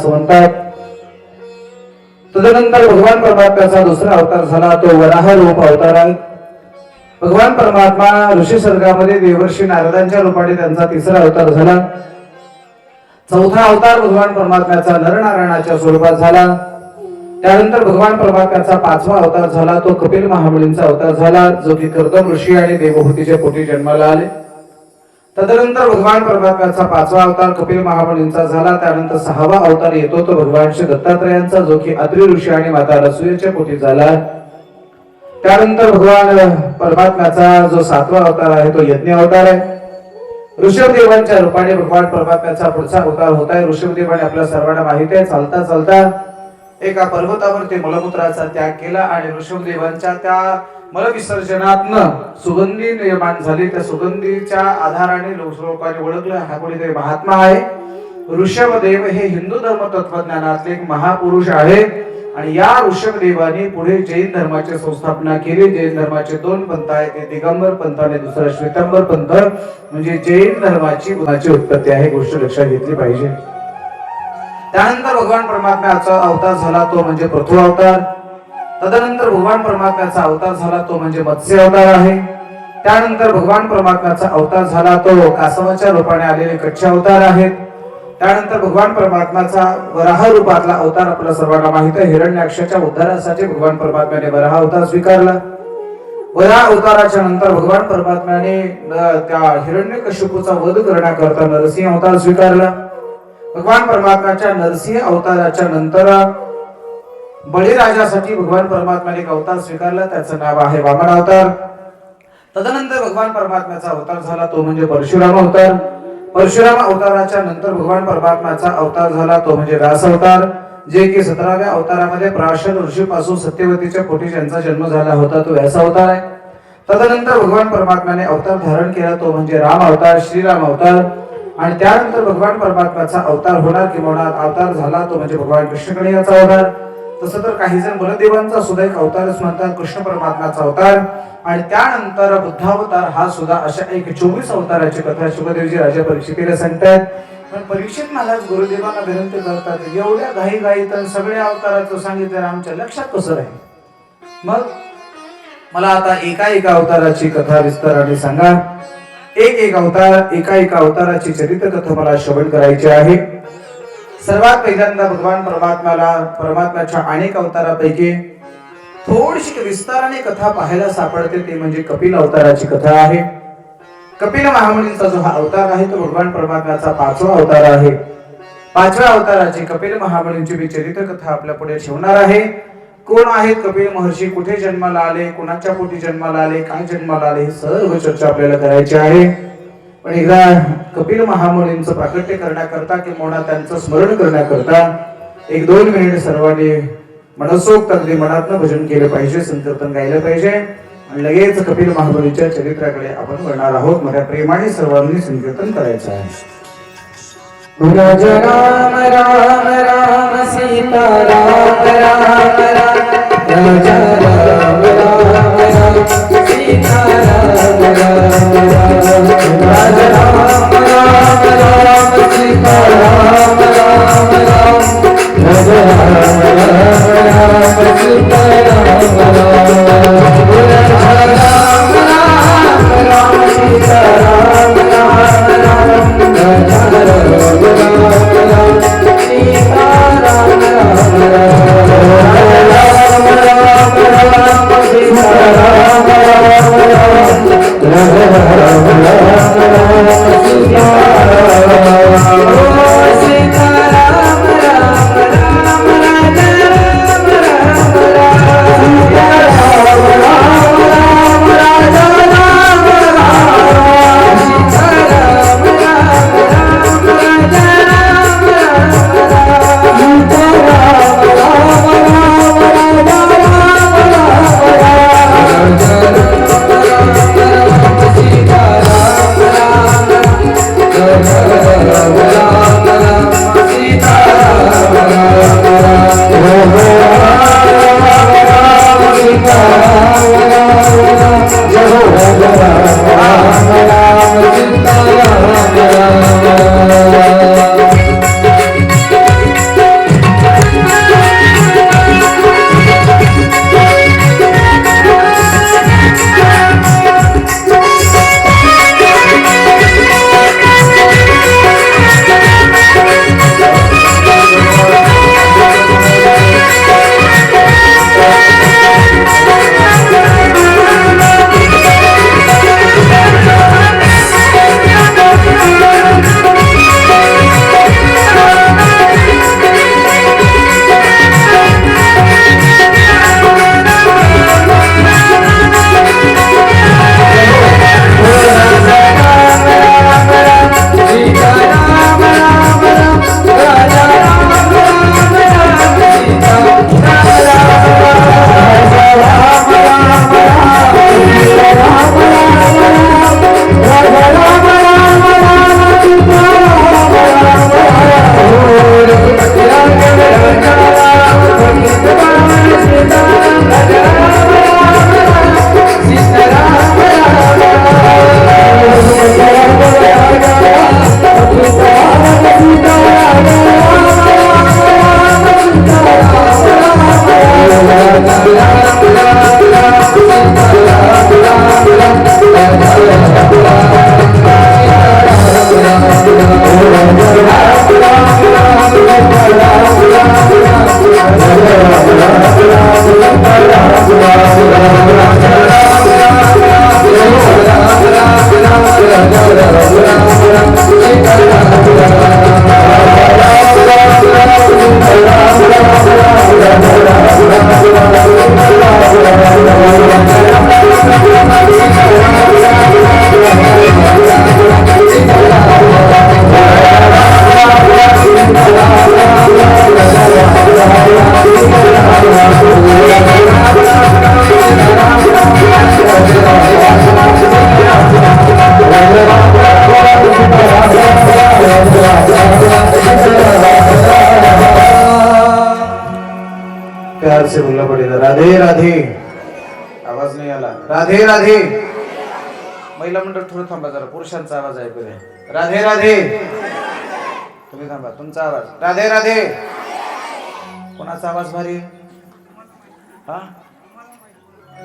म्हणतात. तदनंतर भगवान परमात्म्याचा दुसरा अवतार झाला तो वराह रूप अवतार आहे. भगवान परमात्मा ऋषी सर्गामध्ये देवर्षी नारदांच्या रूपाने त्यांचा तिसरा अवतार झाला. चौथा अवतार भगवान परमात्म्याचा नरनारायणाच्या स्वरूपात झाला. त्यानंतर भगवान परमात्म्याचा पाचवा अवतार झाला तो कपिल महामुनींचा अवतार झाला, जो की कर्दम ऋषी आणि देवहूतीच्या पोटी जन्माला आले. तदनंतर भगवान परमात्म्याचा पाचवा अवतार कपिल महामुनींचा झाला. त्यानंतर सहावा अवतार येतो तो भगवान श्री दत्तात्रयांचा, जो की अत्रि ऋषी आणि माता रसूयेच्या पोटी झाला. त्यानंतर भगवान परमात्म्याचा जो सातवा अवतार आहे तो यज्ञ अवतार आहे. ऋषभदेवांच्या रूपाने भगवान परमात्म्याचा पुढचा अवतार होत आहे. ऋषभदेवाने आपल्या सर्वांना माहिती आहे, चालता चालता एका पर्वतावरती मलमूत्राचा त्याग केला आणि ऋषभदेवांच्या त्या मलविसर्जनातनं सुगंधी निर्माण झाली. त्या सुगंधीच्या आधाराने लोकांनी ओळखलं हा कोणीतरी महात्मा आहे. ऋषभदेव हे हिंदू धर्म तत्वज्ञानातले एक महापुरुष आहे आणि या ऋषभदेवाने पुढे जैन धर्माची संस्थापना केली. जैन धर्माचे दोन पंथ आहेत, एक दिगंबर पंथ आणि दुसरा श्वेतांबर पंथ. म्हणजे जैन धर्माची उत्पत्ती आहे, गोष्ट लक्षात घेतली पाहिजे. त्यानंतर भगवान परमात्म्याचा अवतार झाला तो म्हणजे पृथ्वी अवतार. तदनंतर भगवान परमात्म्याचा अवतार झाला तो म्हणजे मत्स्य अवतार आहे. त्यानंतर भगवान परमात्म्याचा अवतार झाला तो कासवाच्या रूपाने आलेले कच्छ अवतार आहेत. त्यानंतर भगवान परमात्म्याचा वराह रूपातला अवतार आपल्या सर्वांना माहित आहे. हिरण्याक्षाच्या उद्धारासाठी भगवान परमात्म्याने वराह अवतार स्वीकारला. वराह अवताराच्या नंतर भगवान परमात्म्याने त्या हिरण्यकशिपूचा वध करण्याकरता नरसिंह अवतार स्वीकारला. भगवान परमात्म्याच्या नरसिंह अवताराच्या नंतर बळीराजासाठी भगवान परमात्म्याने एक अवतार स्वीकारला, त्याचं नाव आहे वामन अवतार. तदनंतर भगवान परमात्म्याचा अवतार झाला तो म्हणजे परशुराम अवतार. परशुराम अवताराच्या नंतर भगवान परमात्म्याचा अवतार झाला तो म्हणजे व्यास अवतार, जे की 17व्या अवतारामध्ये पराशर ऋषीपासून सत्यवतीच्या पोटी ज्यांचा जन्म झाला होता तो व्यास अवतार आहे. तदनंतर भगवान परमात्म्याने अवतार धारण केला तो म्हणजे राम अवतार, श्रीराम अवतार. आणि त्यानंतर भगवान परमात्म्याचा अवतार होणार किंवा अवतार झाला तो म्हणजे भगवान कृष्णकन्हैयाचा अवतार. तसं तर काही जण बलदेवांचा सुद्धा एक अवतारच म्हणतात, कृष्ण परमात्म्याचा अवतार. आणि त्यानंतर बुद्धावतार हा सुद्धा अशा एक 24 अवताराची कथा शुभदेवजी राजा परीक्षितीला सांगतात. पण परीक्षित महाराज गुरुदेवांना विनंती करतात, एवढ्या घाईघाईत सगळ्या अवताराचं सांगितलं आमच्या लक्षात कसं राहील, मग मला आता एका अवताराची कथा विस्ताराने सांगा. एक अवतार एका अवताराची चरित्र कथा मला श्रवण करायची आहे. सर्वात पहिल्यांदा भगवान परमात्म्याच्या अनेक अवतारापैकी थोडीशी विस्ताराने कथा पाहायला सापडते, ते म्हणजे कपिल अवताराची कथा आहे. कपिल महामुनींचा जो हा अवतार आहे तो भगवान परमात्म्याचा पाचवा अवतार आहे. पाचव्या अवताराची कपिल महामुनींची मी चरित्र कथा आपल्या पुढे ठेवणार आहे. कोण आहेत कपिल महर्षी, कुठे जन्माला आले, कोणाच्या पोटी जन्माला आले, काय जन्माला आले, ही सर्व चर्चा आपल्याला करायची आहे. पण एकदा कपिल महामुनींचं प्राकट्य करण्याकरता किंवा त्यांचं स्मरण करण्याकरता 1-2 मिनिट सर्वांनी मनसोक्त अगदी मनातनं भजन केलं पाहिजे, संकीर्तन गायलं पाहिजे. आणि लगेच कपिल महामुनीच्या चरित्राकडे आपण वळणार आहोत. मोठ्या प्रेमाने सर्वांनी संकीर्तन करायचं आहे. राज राम राम राम सीता राम राम राम राज राम राम राम सीता राम राम राम राज राम राम राम सीता राम राम राम राज राम राम सीता राम राम राम सीता राम सीता प्यार से बोलना पड़ेगा, राधे राधे. आवाज नाही आला. राधे राधे. महिला मंडळ थोडं थांबा जरा, पुरुषांचा आवाज ऐकू द्या. राधे राधे. तुम्ही थांबा, तुमचा आवाज. राधे राधे. कोणाचा आवाज भारी? हा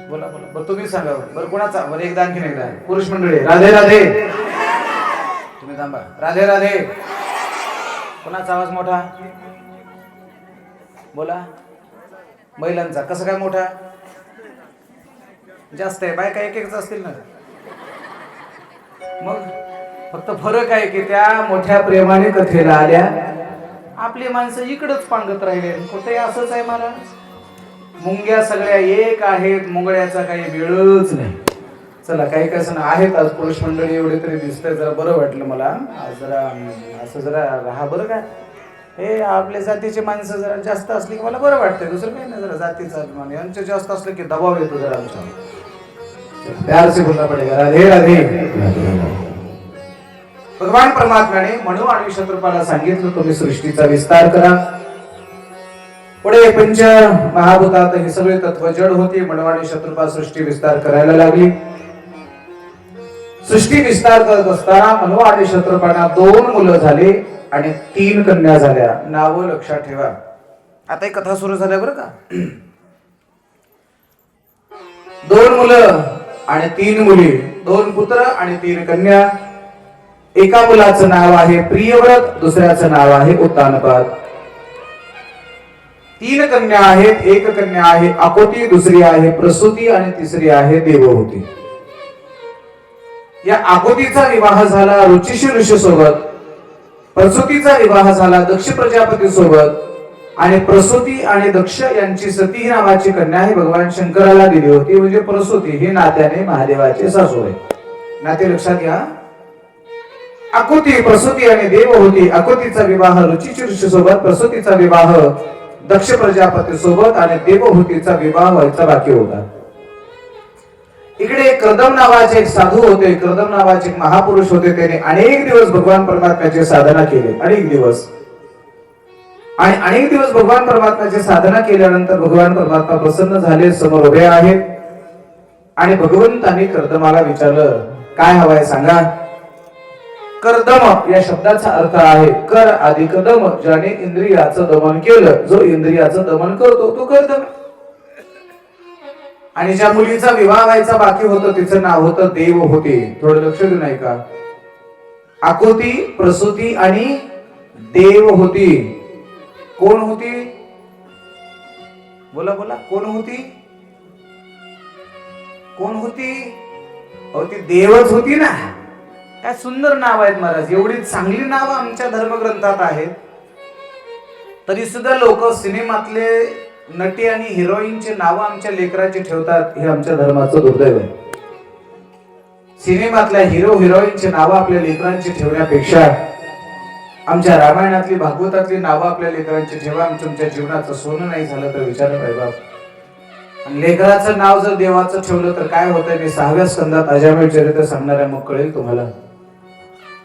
बोला बोला. बरं तुम्ही सांगा बरं कोणाचा. बरं एकदा आणखीन एकदा. पुरुष मंडळी राधे राधे. तुम्ही थांबा. राधे राधे. कोणाचा आवाज मोठा? बोला. महिलांचा कसं काय मोठा? जास्त आहे. बायका एक एकच असतील ना. मग फक्त फरक आहे की त्या मोठ्या प्रेमाने कथेला आल्या, आपली माणसं इकडच पांगत राहिले. कुठे असंच आहे मला. मुंग्या सगळ्या एक आहेत, मुंगळ्याचा काही वेळच नाही. चला काही कसं ना आहेत आज पुरुष मंडळी एवढे तरी दिसतंय, जरा बरं वाटलं मला. आज जरा असं जरा राहा बरं काय. हे आपल्या जातीचे माणसं जरा जास्त असली की मला बरं वाटतंय, दुसरं काही नाही. जरा जातीचा अभिमान, यांचे जास्त असलं की दबाव येतो जरा आमच्या. प्यार से बोलना पडेगा. राधे राधे. भगवान परमात्म्याने मनू आणि शत्रुपाला सांगितलं तुम्ही सृष्टीचा विस्तार करा. पुढे पंच महाभूतात ही सगळी तत्व जड होती. मनू आणि शत्रुपा सृष्टी विस्तार करायला लागली. सृष्टी विस्तार करत असताना मनू आणि शत्रुपांना 2 मुलं झाले आणि 3 कन्या झाल्या. नावं लक्षात ठेवा. आता ही कथा सुरू झाल्या बरं का. 2 मुलं आणि 3 मुली, 2 पुत्र आणि 3 कन्या. एका मुलाचं नाव आहे प्रियव्रत, दुसऱ्याचं नाव आहे उत्तानपाद. 3 कन्या आहेत. एक कन्या आहे अकोती, दुसरी आहे प्रसूती आणि तिसरी आहे देवहूती. या अकोतीचा विवाह झाला रुचिशी ऋषी सोबत, प्रसूतीचा विवाह झाला दक्ष प्रजापती सोबत, आणि प्रसूती आणि दक्ष यांची सती नावाची कन्या ही भगवान शंकराला दिली होती. म्हणजे प्रसूती ही नात्याने महादेवाचे सासू आहे. नाते लक्षात घ्या. अकोती, प्रसूती आणि देवहूती. अकोतीचा विवाह रुचिशी ऋषी सोबत, प्रसूतीचा विवाह दक्ष प्रजापती सोबत आणि देवहूतीचा विवाह व्हायचा बाकी होता. इकडे कर्दम नावाचे एक साधू होते, कर्दम नावाचे एक महापुरुष होते. त्याने अनेक दिवस भगवान परमात्म्याची साधना केली. अनेक दिवस भगवान परमात्म्याची साधना केल्यानंतर भगवान परमात्मा प्रसन्न झाले, समोर उभे आहेत. आणि भगवंतांनी कर्दमाला विचारलं, काय हवंय सांगा. कर्दम या शब्दाचा अर्थ आहे कर आदि कदम, ज्याने इंद्रियाचं दमन केलं. जो इंद्रियाचं दमन करतो तो कर्दम. आणि ज्या मुलीचा विवाह व्हायचा बाकी होतं तिचं नाव होतं देवहूती. थोडं लक्ष देऊ नाही का. अकोती, प्रसूती आणि देवहूती. कोण होती? बोला बोला. कोण होती? कोण होती? ती देवच होती ना. काय सुंदर नाव आहेत महाराज. एवढी चांगली नाव आमच्या धर्मग्रंथात आहेत, तरी सुद्धा लोक सिनेमातले नटी आणि हिरोईनचे नाव आमच्या लेकरांचे ठेवतात. हे आमच्या धर्माचं दुर्दैव आहे. सिनेमातल्या हिरो हिरोईनचे नाव आपल्या लेकरांचे ठेवण्यापेक्षा आमच्या रामायणातली भागवतातली नावं आपल्या लेकरांची ठेवा. तुमच्या जीवनाचं सोनं नाही झालं तर विचारा बाई बाप. आणि लेकराचं नाव जर देवाचं ठेवलं तर काय होतंय मी 6व्या स्कंदात अजामेळ चरित्र सांगणाऱ्या मग कळेल तुम्हाला.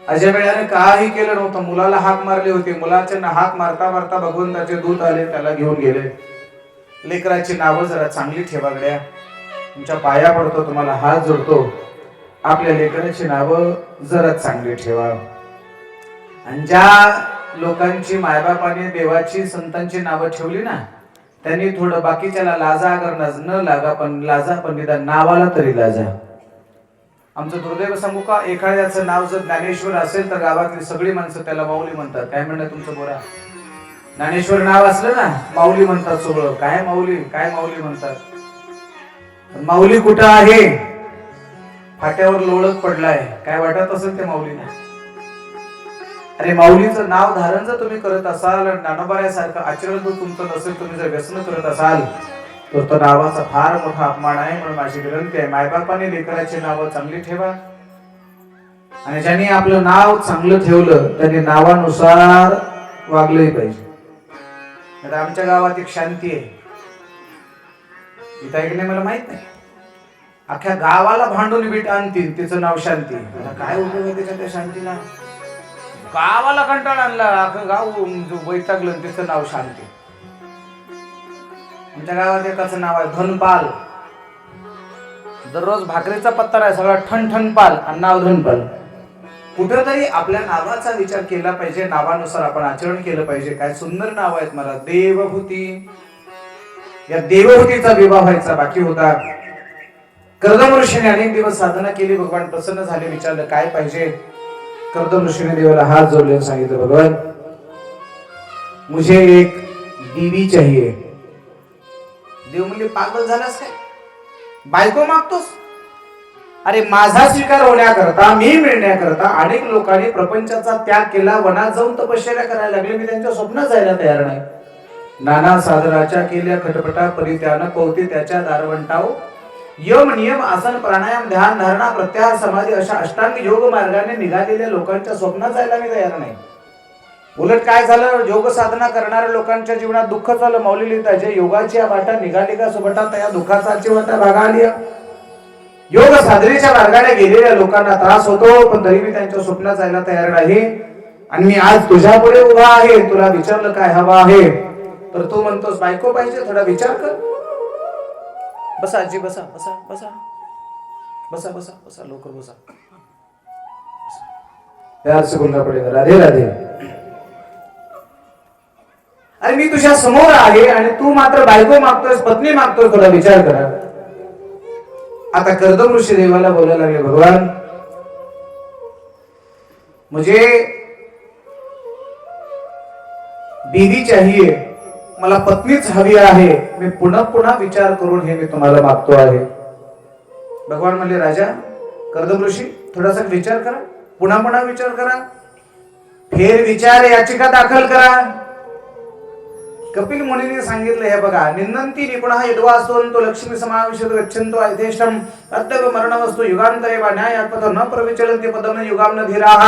अजामेळाने काही केलं नव्हतं. मुलाला हाक मारली होती. मुलाच्या हाक मारता मारता भगवंताचे दूत आले, त्याला घेऊन गेले. लेकराची नावं जरा चांगली ठेवा गड्या. तुमच्या पाया पडतो, तुम्हाला हात जोडतो. आपल्या लेकराची नावं जरा चांगली ठेवा. आणि ज्या लोकांची मायबापाने देवाची संतांची नावं ठेवली ना, त्यांनी थोडं बाकीच्याला लाजा अगर न लागा, पण लाजा पण निदान नावाला तरी लाजा. आमचं दुर्दैव सांगू का, एखाद्याचं नाव जर ज्ञानेश्वर असेल तर गावातली सगळी माणसं त्याला माऊली म्हणतात. काय म्हणणं तुमचं बोला. ज्ञानेश्वर नाव असलं ना माऊली म्हणतात सगळं. काय माऊली, काय माऊली म्हणतात. माऊली कुठं आहे? फाट्यावर लोळत पडलाय. काय वाटत असेल ते माऊलीला. अरे माऊलीचं नाव धारण जर तुम्ही करत असाल, ज्ञानोबाऱ्यासारखं आचरण जर तुमचं नसेल, तुम्ही जर व्यसन करत असाल, तर तो नावाचा फार मोठा अपमान आहे. म्हणून माझी विनंती आहे, मायबापाने लेकराची नावं चांगली ठेवा. आणि ज्यांनी आपलं नाव चांगलं ठेवलं त्यांनी नावानुसार वागलंही पाहिजे. आता आमच्या गावात एक शांती आहे, इथं ऐकणे मला माहित नाही. अख्ख्या गावाला भांडून बीट आणतील, तिचं नाव शांती. काय उपयोग आहे त्याच्या त्या शांतीला? गावाला कंटाळा आणला, अख्खं गाव वैतागलं, तिचं नाव शांती. आमच्या गावात एकाच नाव आहे धनपाल. दररोज भाकरीचा पत्ता आहे सगळा ठण पाल आणि नाव धनपाल. कुठेतरी आपल्या नावाचा विचार केला पाहिजे, नावानुसार आपण आचरण केलं पाहिजे. काय सुंदर नाव आहेत मला. देवहूती, या देवहूतीचा विवाह व्हायचा बाकी होता. कर्दम ऋषीने अनेक दिवस साधना केली, भगवान प्रसन्न झाले. विचारलं काय पाहिजे. कर्दम ऋषीने देवाला हात जोडले, सांगितलं भगवान मुझे एक बीवी चाहिए. देव म्हणले पागल झालास काय, बायको मागतोस. अरे माझा स्वीकार होण्याकरता, मी मिळण्याकरता अनेक लोकांनी प्रपंचाचा त्याग केला, वनात जाऊन तपश्चर्या करायला लागले. मी त्यांच्या स्वप्नात जायला तयार नाही. नाना साधनाच्या केल्या खटपटा परी त्यानं पवती त्याच्या दारवंटाव. यम नियम आसन प्राणायाम ध्यान धारणा प्रत्याहार समाधी अशा अष्टांग योग मार्गाने निघालेल्या लोकांच्या स्वप्नात जायला मी तयार नाही. उलट काय झालं, योग साधना करणाऱ्या लोकांच्या जीवनात दुःख झालं. मौली लिहितात, जे योगाची वाटा निघाली का सोबता त्या दुःखाचा वाटा भागा आली. योग साधनेच्या मार्गाने गेलेल्या लोकांना त्रास होतो, पण तरी मी त्यांच्या स्वप्नात जायला तयार नाही. आणि मी आज तुझ्या पुढे उभा आहे. तुला विचारलं काय हवा आहे, तर तू म्हणतोस बायको पाहिजे. थोडा विचार कर. बसा आजी, बसा बसा बसा बसा बसा बसा लवकर बसा. प्यार से बोलना पडेगा. राधे राधे. अरे मी तुझ्या समोर आहे आणि तू मात्र बायको मागतोयस, पत्नी मागतोय. थोडा विचार करा. आता कर्दम ऋषी देवाला बोलायला लागले, भगवान मुझे बीवी चाहिए, मला पत्नीच हवी आहे. मी पुन्हा पुन्हा विचार करून हे मी तुम्हाला मागतो आहे. भगवान म्हणले, राजा कर्दम ऋषी थोडासा विचार करा, पुन्हा पुन्हा विचार करा, फेर विचार याचिका दाखल करा. कपिल मुनीने सांगितलं, हे बघा निंदंती निपुणः यद्वास्तवंतो लक्ष्मी समाविशतो गच्छन्तो ऐथेष्टम अद्यव मरणवस्तु युगांतरे वा न्यायात्पथ न प्रविचलन्ति पदम युगाम धीराः.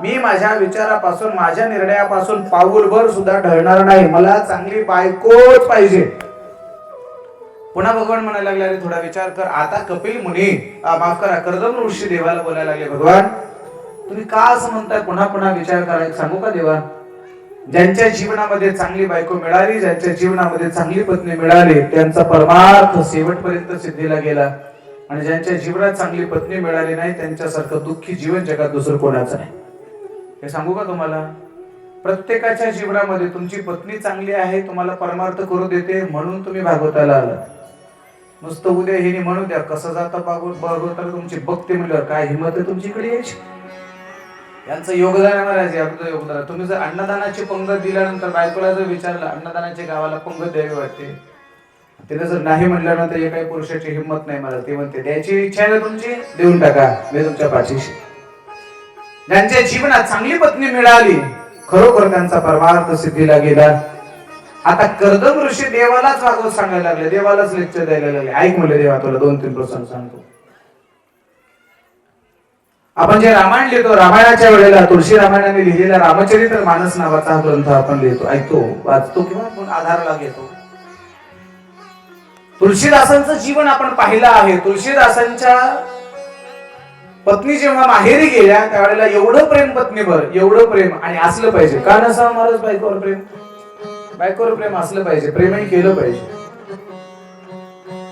मी माझ्या विचारापासून, माझ्या निर्णयापासून पाऊलभर सुद्धा ढळणार नाही. मला चांगली बायकोच पाहिजे. पुन्हा भगवान म्हणायला लागले, अरे थोडा विचार कर. आता कपिल मुनी माफ करा कर्दम ऋषी देवाला बोलायला लागले, भगवान तुम्ही का असं म्हणताय पुन्हा पुन्हा विचार करा. सांगू का देवा, ज्यांच्या जीवनामध्ये चांगली बायको मिळाली, ज्यांच्या जीवनामध्ये चांगली पत्नी मिळाली, त्यांचा परमार्थ शेवटपर्यंत सिद्धीला गेला. आणि ज्यांच्या जीवनात चांगली पत्नी मिळाली नाही, त्यांच्यासारखं दुःखी जीवन जगात दुसरं कोणाचं नाही. हे सांगू का तुम्हाला, प्रत्येकाच्या जीवनामध्ये तुमची पत्नी चांगली आहे, तुम्हाला परमार्थ करू देते, म्हणून तुम्ही भागवताला आला. नुसतं उद्या हिने म्हणू द्या कसं जातं भागवताला तुमची भक्ती म्हणल्यावर काय हिंमत आहे तुमच्याकडे यायची. यांचं योगदान आहे महाराज, आपलं योगदान. तुम्ही जर अन्नदानाची पंगत दिल्यानंतर बायकोला जर विचारलं अन्नदानाच्या गावाला पंगत द्यावी वाटते, तिने जर नाही म्हटल्यानंतर हे काही पुरुषाची हिंमत नाही मला. ते म्हणते द्यायची इच्छा आहे ना तुमची, देऊन टाका, मी तुमच्या पाठीशी. ज्यांच्या जीवनात चांगली पत्नी मिळाली, खरोखर त्यांचा परमार्थ सिद्धीला गेला. आता कर्दम ऋषी देवालाच भागवत सांगायला लागले, देवालाच लेक्चर द्यायला लागले. ऐक म्हणले देवा, तुला 2-3 प्रसंग सांगतो. आपण जे रामायण लिहितो, रामायणाच्या वेळेला तुळशी रामायणाने लिहिलेला रामचरित्र मानस नावाचा हा ग्रंथ आपण लिहितो, ऐकतो, वाचतो किंवा आपण आधारला घेतो. तुळशीदासांचं जीवन आपण पाहिलं आहे. तुळशीदासांच्या पत्नी जेव्हा माहेरी गेल्या त्यावेळेला एवढं प्रेम पत्नीवर, एवढं प्रेम, आणि असलं पाहिजे का नसावं महाराज बायकोवर प्रेम. बायकोवर प्रेम असलं पाहिजे, प्रेमही केलं पाहिजे.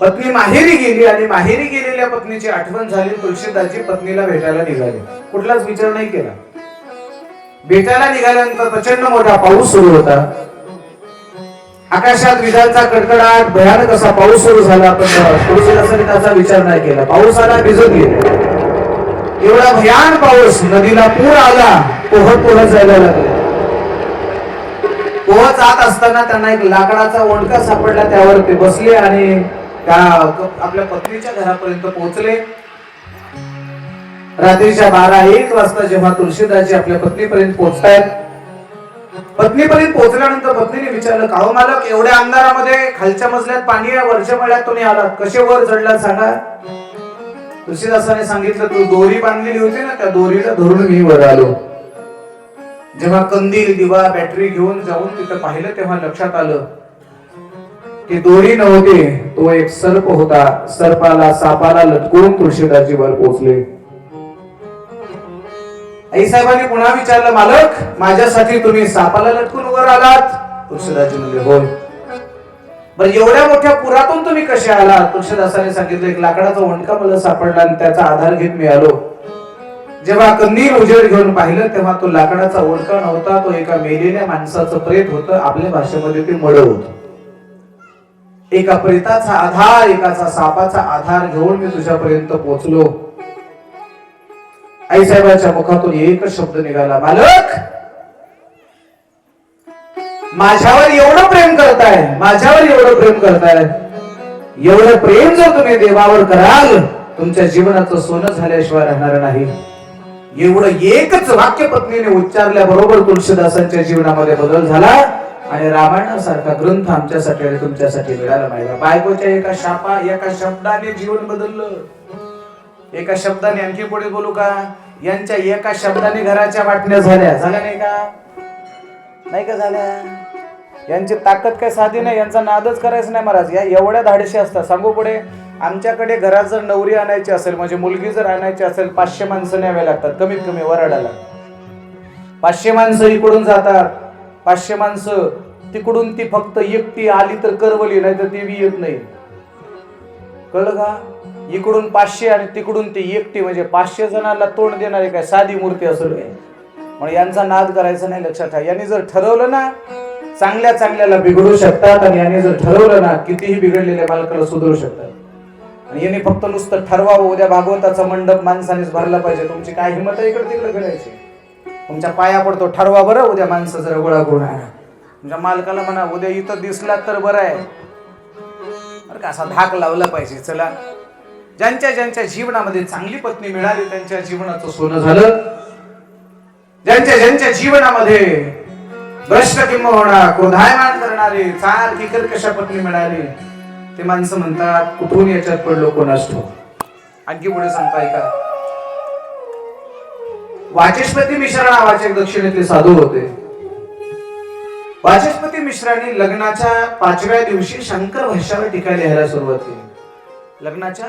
पत्नी माहेरी गेली आणि माहेरी गेलेल्या पत्नीची आठवण झाली. तुळशीदासजी पत्नीला भेटायला निघाले, कुठलाच विचार नाही केला. भेटायला निघाल्यानंतर प्रचंड मोठा पाऊस सुरू होता. आकाशात विजांचा कडकडाट, भयानक असा पाऊस सुरू झाला. पण तुळशीदासांनी त्याचा विचार नाही केला. पाऊस आला, भिजत गेले. एवढा भयान पाऊस, नदीला पूर आला, पोहत जायला लागले. पोहत जात असताना त्यांना एक लाकडाचा ओंडका सापडला, त्यावर ते बसले आणि त्या आपल्या पत्नीच्या घरापर्यंत पोहोचले. रात्रीच्या 12-1 वाजता जेव्हा तुळशीदासजी आपल्या पत्नीपर्यंत पोहोचतायत, पत्नीपर्यंत पोहोचल्यानंतर पत्नीने विचारलं, का हो मालक, एवढ्या अंधारामध्ये खालच्या मजल्यात पाणी आहे, वरच्या मजल्यात तुम्ही आलात, कसे वर चढलात सांगा. तुळशीदासाने सांगितलं, तू दोरी बांधलेली होती ना, त्या दोरीला धरून मी वर आलो. जेव्हा कंदील, दिवा, बॅटरी घेऊन जाऊन तिथं पाहिलं तेव्हा लक्षात आलं ती दोरी नव्हती, तो एक सर्प होता. सापाला लटकून तुळशीदासजी वर पोहोचले. आई साहेबांनी पुन्हा विचारलं, मालक माझ्यासाठी तुम्ही सापाला लटकून वर आलात? तुळशीदासजी म्हणले, होय. बरं, एवढ्या मोठ्या पुरातून तुम्ही कसे आला? तुळशीदासाने सांगितलं, एक लाकडाचा वंटका मला सापडला आणि त्याचा आधार घेत मी आलो. जेव्हा कंदील उजेड घेऊन पाहिलं तेव्हा तो लाकडाचा वंटका नव्हता, तो एका मेलेल्या माणसाचं प्रेत होतं. आपल्या भाषेमध्ये ते मड होत. एका प्रेताचा आधार, एकाचा सापाचा आधार घेऊन मी तुझ्यापर्यंत पोहोचलो. आईसाहेबांच्या मुखातून एकच शब्द निघाला, मालक, माझ्यावर एवढं प्रेम करताय, माझ्यावर एवढं प्रेम करताय, एवढं प्रेम जर तुम्ही देवावर कराल, तुमच्या जीवनाचं सोनं झाल्याशिवाय राहणार नाही. एवढं एकच वाक्य पत्नीने उच्चारल्याबरोबर तुळशीदासांच्या जीवनामध्ये बदल झाला आणि रामायणासारखा ग्रंथ आमच्यासाठी आणि तुमच्यासाठी मिळाला. माहिती, बायकोच्या एका शब्दाने जीवन बदललं. एका शब्दाने, आणखी पुढे बोलू का? यांच्या एका शब्दाने घराच्या वाटण्या झाल्या नाही का? नाही का झाल्या? यांची ताकद काय साधी नाही, यांचा नादच करायचा नाही महाराज. या एवढ्या धाडशी असतात. सांगू पुढे, आमच्याकडे घरात जर नवरी आणायची असेल, म्हणजे मुलगी जर आणायची असेल, 500 माणसं न्यावे लागतात कमीत कमी वराडाला. 500 माणसं इकडून जातात, 500 माणसं तिकडून. ती फक्त एकटी आली तर करवली, नाही तर ती बी येत नाही. कळलं का? इकडून 500 आणि तिकडून ती एकटी, म्हणजे 500 जणांना तोंड देणारी काय साधी मूर्ती असेल काय? म्हणून यांचा नाद करायचा नाही, लक्षात ठेवा. यांनी जर ठरवलं ना, चांगल्या चांगल्याला बिघडू शकतात, आणि यांनी जर ठरवलं ना, कितीही बिघडलेल्या मालकाला सुधारू शकतात. आणि यांनी फक्त नुसतं ठरवावं, उद्या भागवताचा मंडप माणसानेच भरला पाहिजे. तुमची काय हिंमत आहे इकडे तिकडे करायची? तुमच्या पाया पडतो, ठरवा बरं. उद्या माणसं जरा गोळा करून आणा. तुमच्या मालकाला म्हणा, उद्या इथं दिसला तर बरं आहे, बरं का, असा धाक लावला पाहिजे. चला, ज्यांच्या ज्यांच्या जीवनामध्ये चांगली पत्नी मिळाली त्यांच्या जीवनाचं सोनं झालं. ज्यांच्या ज्यांच्या जीवनामध्ये भ्रष्ट किंबहुना क्रोधायमान करणारी सारखी कर्कश पत्नी मिळाली, ते माणसं म्हणतात, कुठून याच्यात पडलो कोणास ठाऊक. आणखी पुढे सांगताय का? वाचस्पती मिश्र नावाचे एक दक्षिणेतले साधू होते. वाचस्पती मिश्रांनी लग्नाच्या 5व्या दिवशी शंकर भाष्यावर टीका लिहायला सुरुवात केली. लग्नाच्या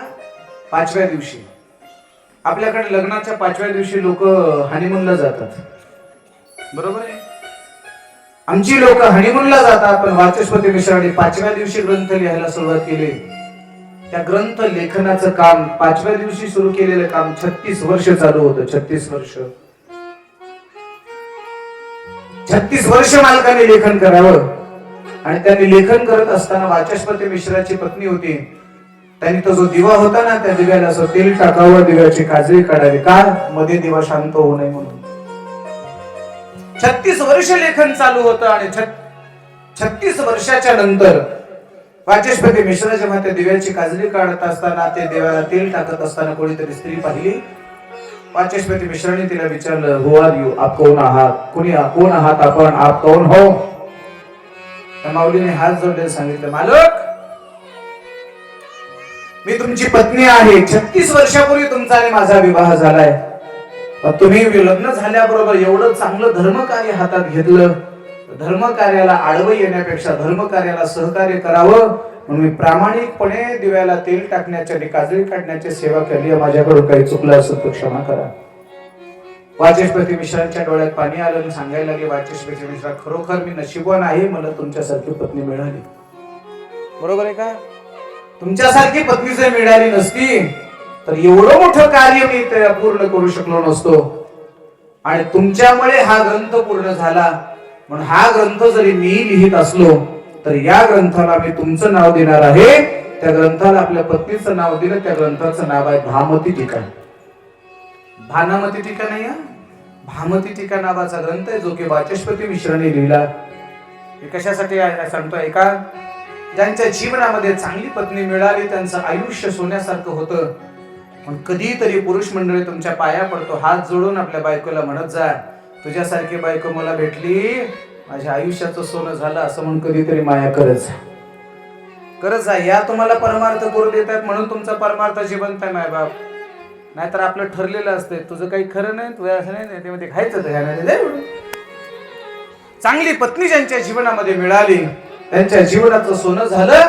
5व्या दिवशी, आपल्याकडे लग्नाच्या 5व्या दिवशी लोक हनीमूनला जातात, बरोबर आहे? आमची लोक हनीमूनला जातात, पण वाचस्पती मिश्रांनी 5व्या दिवशी ग्रंथ लिहायला सुरुवात केली. त्या ग्रंथ लेखनाचं काम, 5व्या दिवशी सुरू केलेलं काम 36 वर्ष चालू होतं. 36 वर्ष, 36 वर्ष मालकाने लेखन करावं. आणि त्यांनी लेखन करत असताना वाचस्पती मिश्राची पत्नी होती, त्यांनी तो जो दिवा होता ना, त्या दिव्याला असं तेल टाकावं, दिव्याची काजळी काढावी, का? मध्ये दिवा शांत होऊ नये म्हणून. 36 वर्ष लेखन चालू होतं. आणि 36 वर्षाच्या नंतर वाचस्पती मिश्र जेव्हा त्या दिव्याची काजळी काढत असताना, ते दिव्याला तेल टाकत असताना कोणीतरी स्त्री पाहिली. वाचस्पती मिश्राने तिला विचारलं, हु आर यू? आप कोण आहात? कोण आहात आपण? आप कोण हो? त्या माऊलीने हात जोडले, सांगितलं, मालक, मी तुमची पत्नी आहे. 36 वर्षापूर्वी तुमचा आणि माझा विवाह झालाय. पण तुम्ही लग्न झाल्याबरोबर एवढं चांगलं धर्मकार्य हातात घेतलं, धर्मकार्याला आडवं येण्यापेक्षा धर्मकार्याला सहकार्य करावं म्हणून मी प्रामाणिकपणे दिव्याला तेल टाकण्याची आणि काजळी काढण्याची सेवा केली. माझ्याकडून काही चुकलं असेल तर क्षमा करा. वाचस्पती मिश्रांच्या डोळ्यात पाणी आलं आणि सांगायला लागले, वाचस्पती मिश्रा, खरोखर मी नशीबवान आहे, मला तुमच्यासारखी पत्नी मिळाली. बरोबर आहे का? तुमच्यासारखी पत्नी जर मिळाली नसती तर एवढं मोठं कार्य मी पूर्ण करू शकलो नसतो. आणि तुमच्यामुळे हा ग्रंथ पूर्ण झाला. म्हणून हा ग्रंथ जरी मी लिहित असलो तर या ग्रंथाला मी तुमचं नाव देणार आहे. त्या ग्रंथाला आपल्या पत्नीचं नाव दिलं. त्या ग्रंथाचं नाव आहे भामती टीका. भानामती टीका नाही, भामती टीका नावाचा ग्रंथ आहे, जो की वाचस्पती मिश्राने लिहिला. कशासाठी सांगतोय का? ज्यांच्या जीवनामध्ये चांगली पत्नी मिळाली त्यांचं आयुष्य सोन्यासारखं होतं. पण कधीतरी पुरुष मंडळी तुमच्या पाया पडतो, हात जोडून आपल्या बायकोला म्हणत जा, तुझ्यासारखी बायको मला भेटली, माझ्या आयुष्याचं सोनं झालं, असं म्हणून कधीतरी माया करत जा. या तुम्हाला परमार्थ करू देतात म्हणून तुमचा परमार्थ जिवंत आहे माय बाप. नाहीतर आपलं ठरलेलं असतं, तुझं काही खरं नाही, तुझं असं नाही, ते मध्ये खायचं तर. चांगली पत्नी ज्यांच्या जीवनामध्ये मिळाली त्यांच्या जीवनाचं सोनं झालं.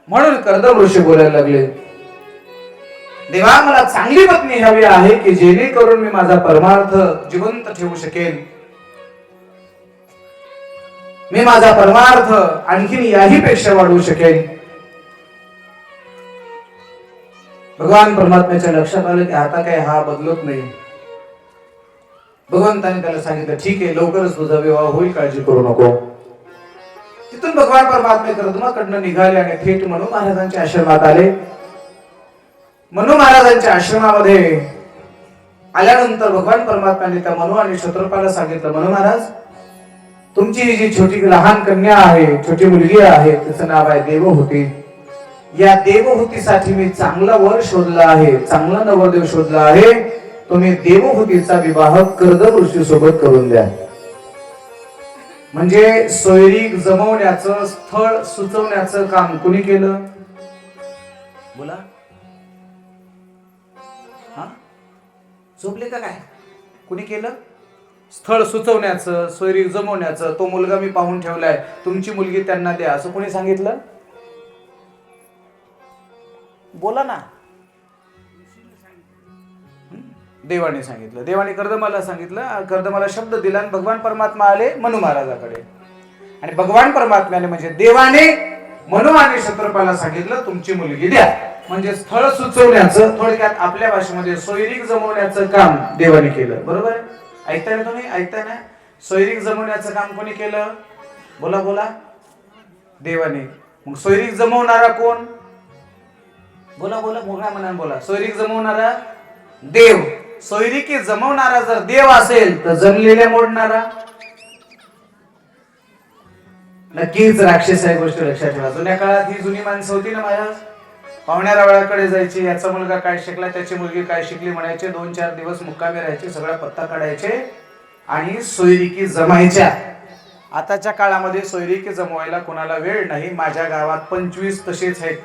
म्हणून कर्दम ऋषी बोलायला लागले, देवा मला चांगली पत्नी हवी आहे की जेणेकरून मी माझा परमार्थ जिवंत ठेवू शकेन. मी माझा परमार्थ आणखीन याही पेक्षा वाढवू शकेन. भगवान परमात्म्याच्या लक्षात आलं की आता काय हा बदलत नाही. भगवंताने त्याला सांगितलं ठीक आहे, लवकरच तुझा विवाह होईल, काळजी करू नको. तिथून भगवान परमात्मे कर्दमाकडनं निघाले आणि थेट मनु महाराजांच्या आश्रमात आले. मनु महाराजांच्या आश्रमामध्ये आल्यानंतर भगवान परमात्म्याने त्या मनु आणि शत्रुपाला सांगितलं, मनु महाराज, तुमची ही जी छोटी लहान कन्या आहे, छोटी मुलगी आहे, तिचं नाव आहे देवहूती. या देवहूतीसाठी मी चांगला वर शोधला आहे, चांगला नवरदेव शोधला आहे. तुम्ही देवहूतीचा विवाह कर्दम ऋषी सोबत करून द्या. म्हणजे सोयरीक जमवण्याचं, स्थळ सुचवण्याचं काम कुणी केलं? बोला. हा, झोपले का काय? कुणी केलं? स्थळ सुचवण्याचं, सोयरीक जमवण्याचं, तो मुलगा मी पाहून ठेवलाय, तुमची मुलगी त्यांना द्या, असं कोणी सांगितलं? बोला ना. देवाने सांगितलं. देवाने कर्दमाला सांगितलं. कर्दमाला शब्द दिला आणि भगवान परमात्मा आले मनु महाराजाकडे. आणि भगवान परमात्म्याने म्हणजे देवाने मनु आणि शत्रुपाला सांगितलं तुमची मुलगी द्या. म्हणजे स्थळ सुचवण्याचं, थोडक्यात आपल्या भाषेमध्ये सोयरीक जमवण्याचं काम देवाने केलं. बरोबर आहे? ऐकताय ना तुम्ही? ऐकताय ना? सोयरीक जमवण्याचं काम कोणी केलं? बोला बोला. देवाने. मग सोयरीक जमवणारा कोण? बोला बोला, मोठ्या मनाने बोला. सोयरीक जमवणारा देव. सोयरीकी जमवणारा जर देव असेल तर जमलेल्या मोडणारा नक्कीच राक्षस आहे. गोष्ट लक्षात ठेवा. जुन्या काळात ही जुनी माणसं होती ना महाराज, पाहुण्या रावळाकडे जायची, याचा मुलगा काय शिकला, त्याची मुलगी काय शिकली म्हणायचे, 2-4 दिवस मुक्कामी राहायचे, सगळा पत्ता काढायचे आणि सोयरीकी जमायच्या. आताच्या काळामध्ये सोयरीकी जमवायला कोणाला वेळ नाही. माझ्या गावात 25 तसेच आहेत.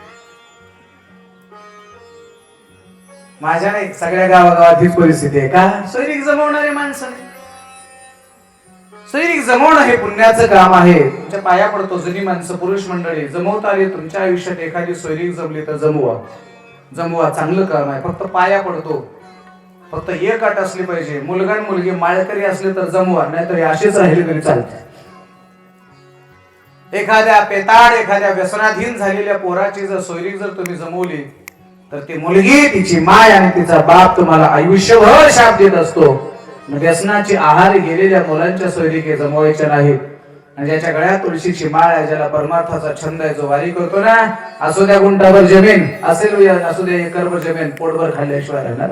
माझ्या नाही, सगळ्या गावागावात हीच परिस्थिती आहे. का? सोयरीक जमवणारे माणसं नाही. सोयरीक जमवणं हे पुण्याचं काम आहे. तुमच्या पाया पडतो. जुनी माणसं, पुरुष मंडळी, जमवता आली तुमच्या आयुष्यात एखादी सोयरीक जमली तर जमवा. जमवा, चांगलं काम आहे. फक्त पाया पडतो. फक्त एक अट असली पाहिजे, मुलगा आणि मुलगी माळकरी असले तर जमवा, नाहीतर असेच राहिले तरी चालते. एखाद्या पेताड, एखाद्या व्यसनाधीन झालेल्या पोराची जर सोयरीक जर तुम्ही जमवली तर ती मुलगी, तिची माय आणि तिचा बाप तुम्हाला आयुष्यभर शाप देत असतो. व्यसनाची आहारी गेलेल्या मुलांच्या सोयरीके जमवायच्या नाहीत. आणि ज्याच्या गळ्यात तुळशीची माळ आहे, ज्याला परमार्थाचा छंद आहे, जो वारी करतो ना, असू द्या गुंठाभर जमीन असेल, असू द्या एकरभर जमीन, पोटभर खाल्ल्याशिवाय राहणार.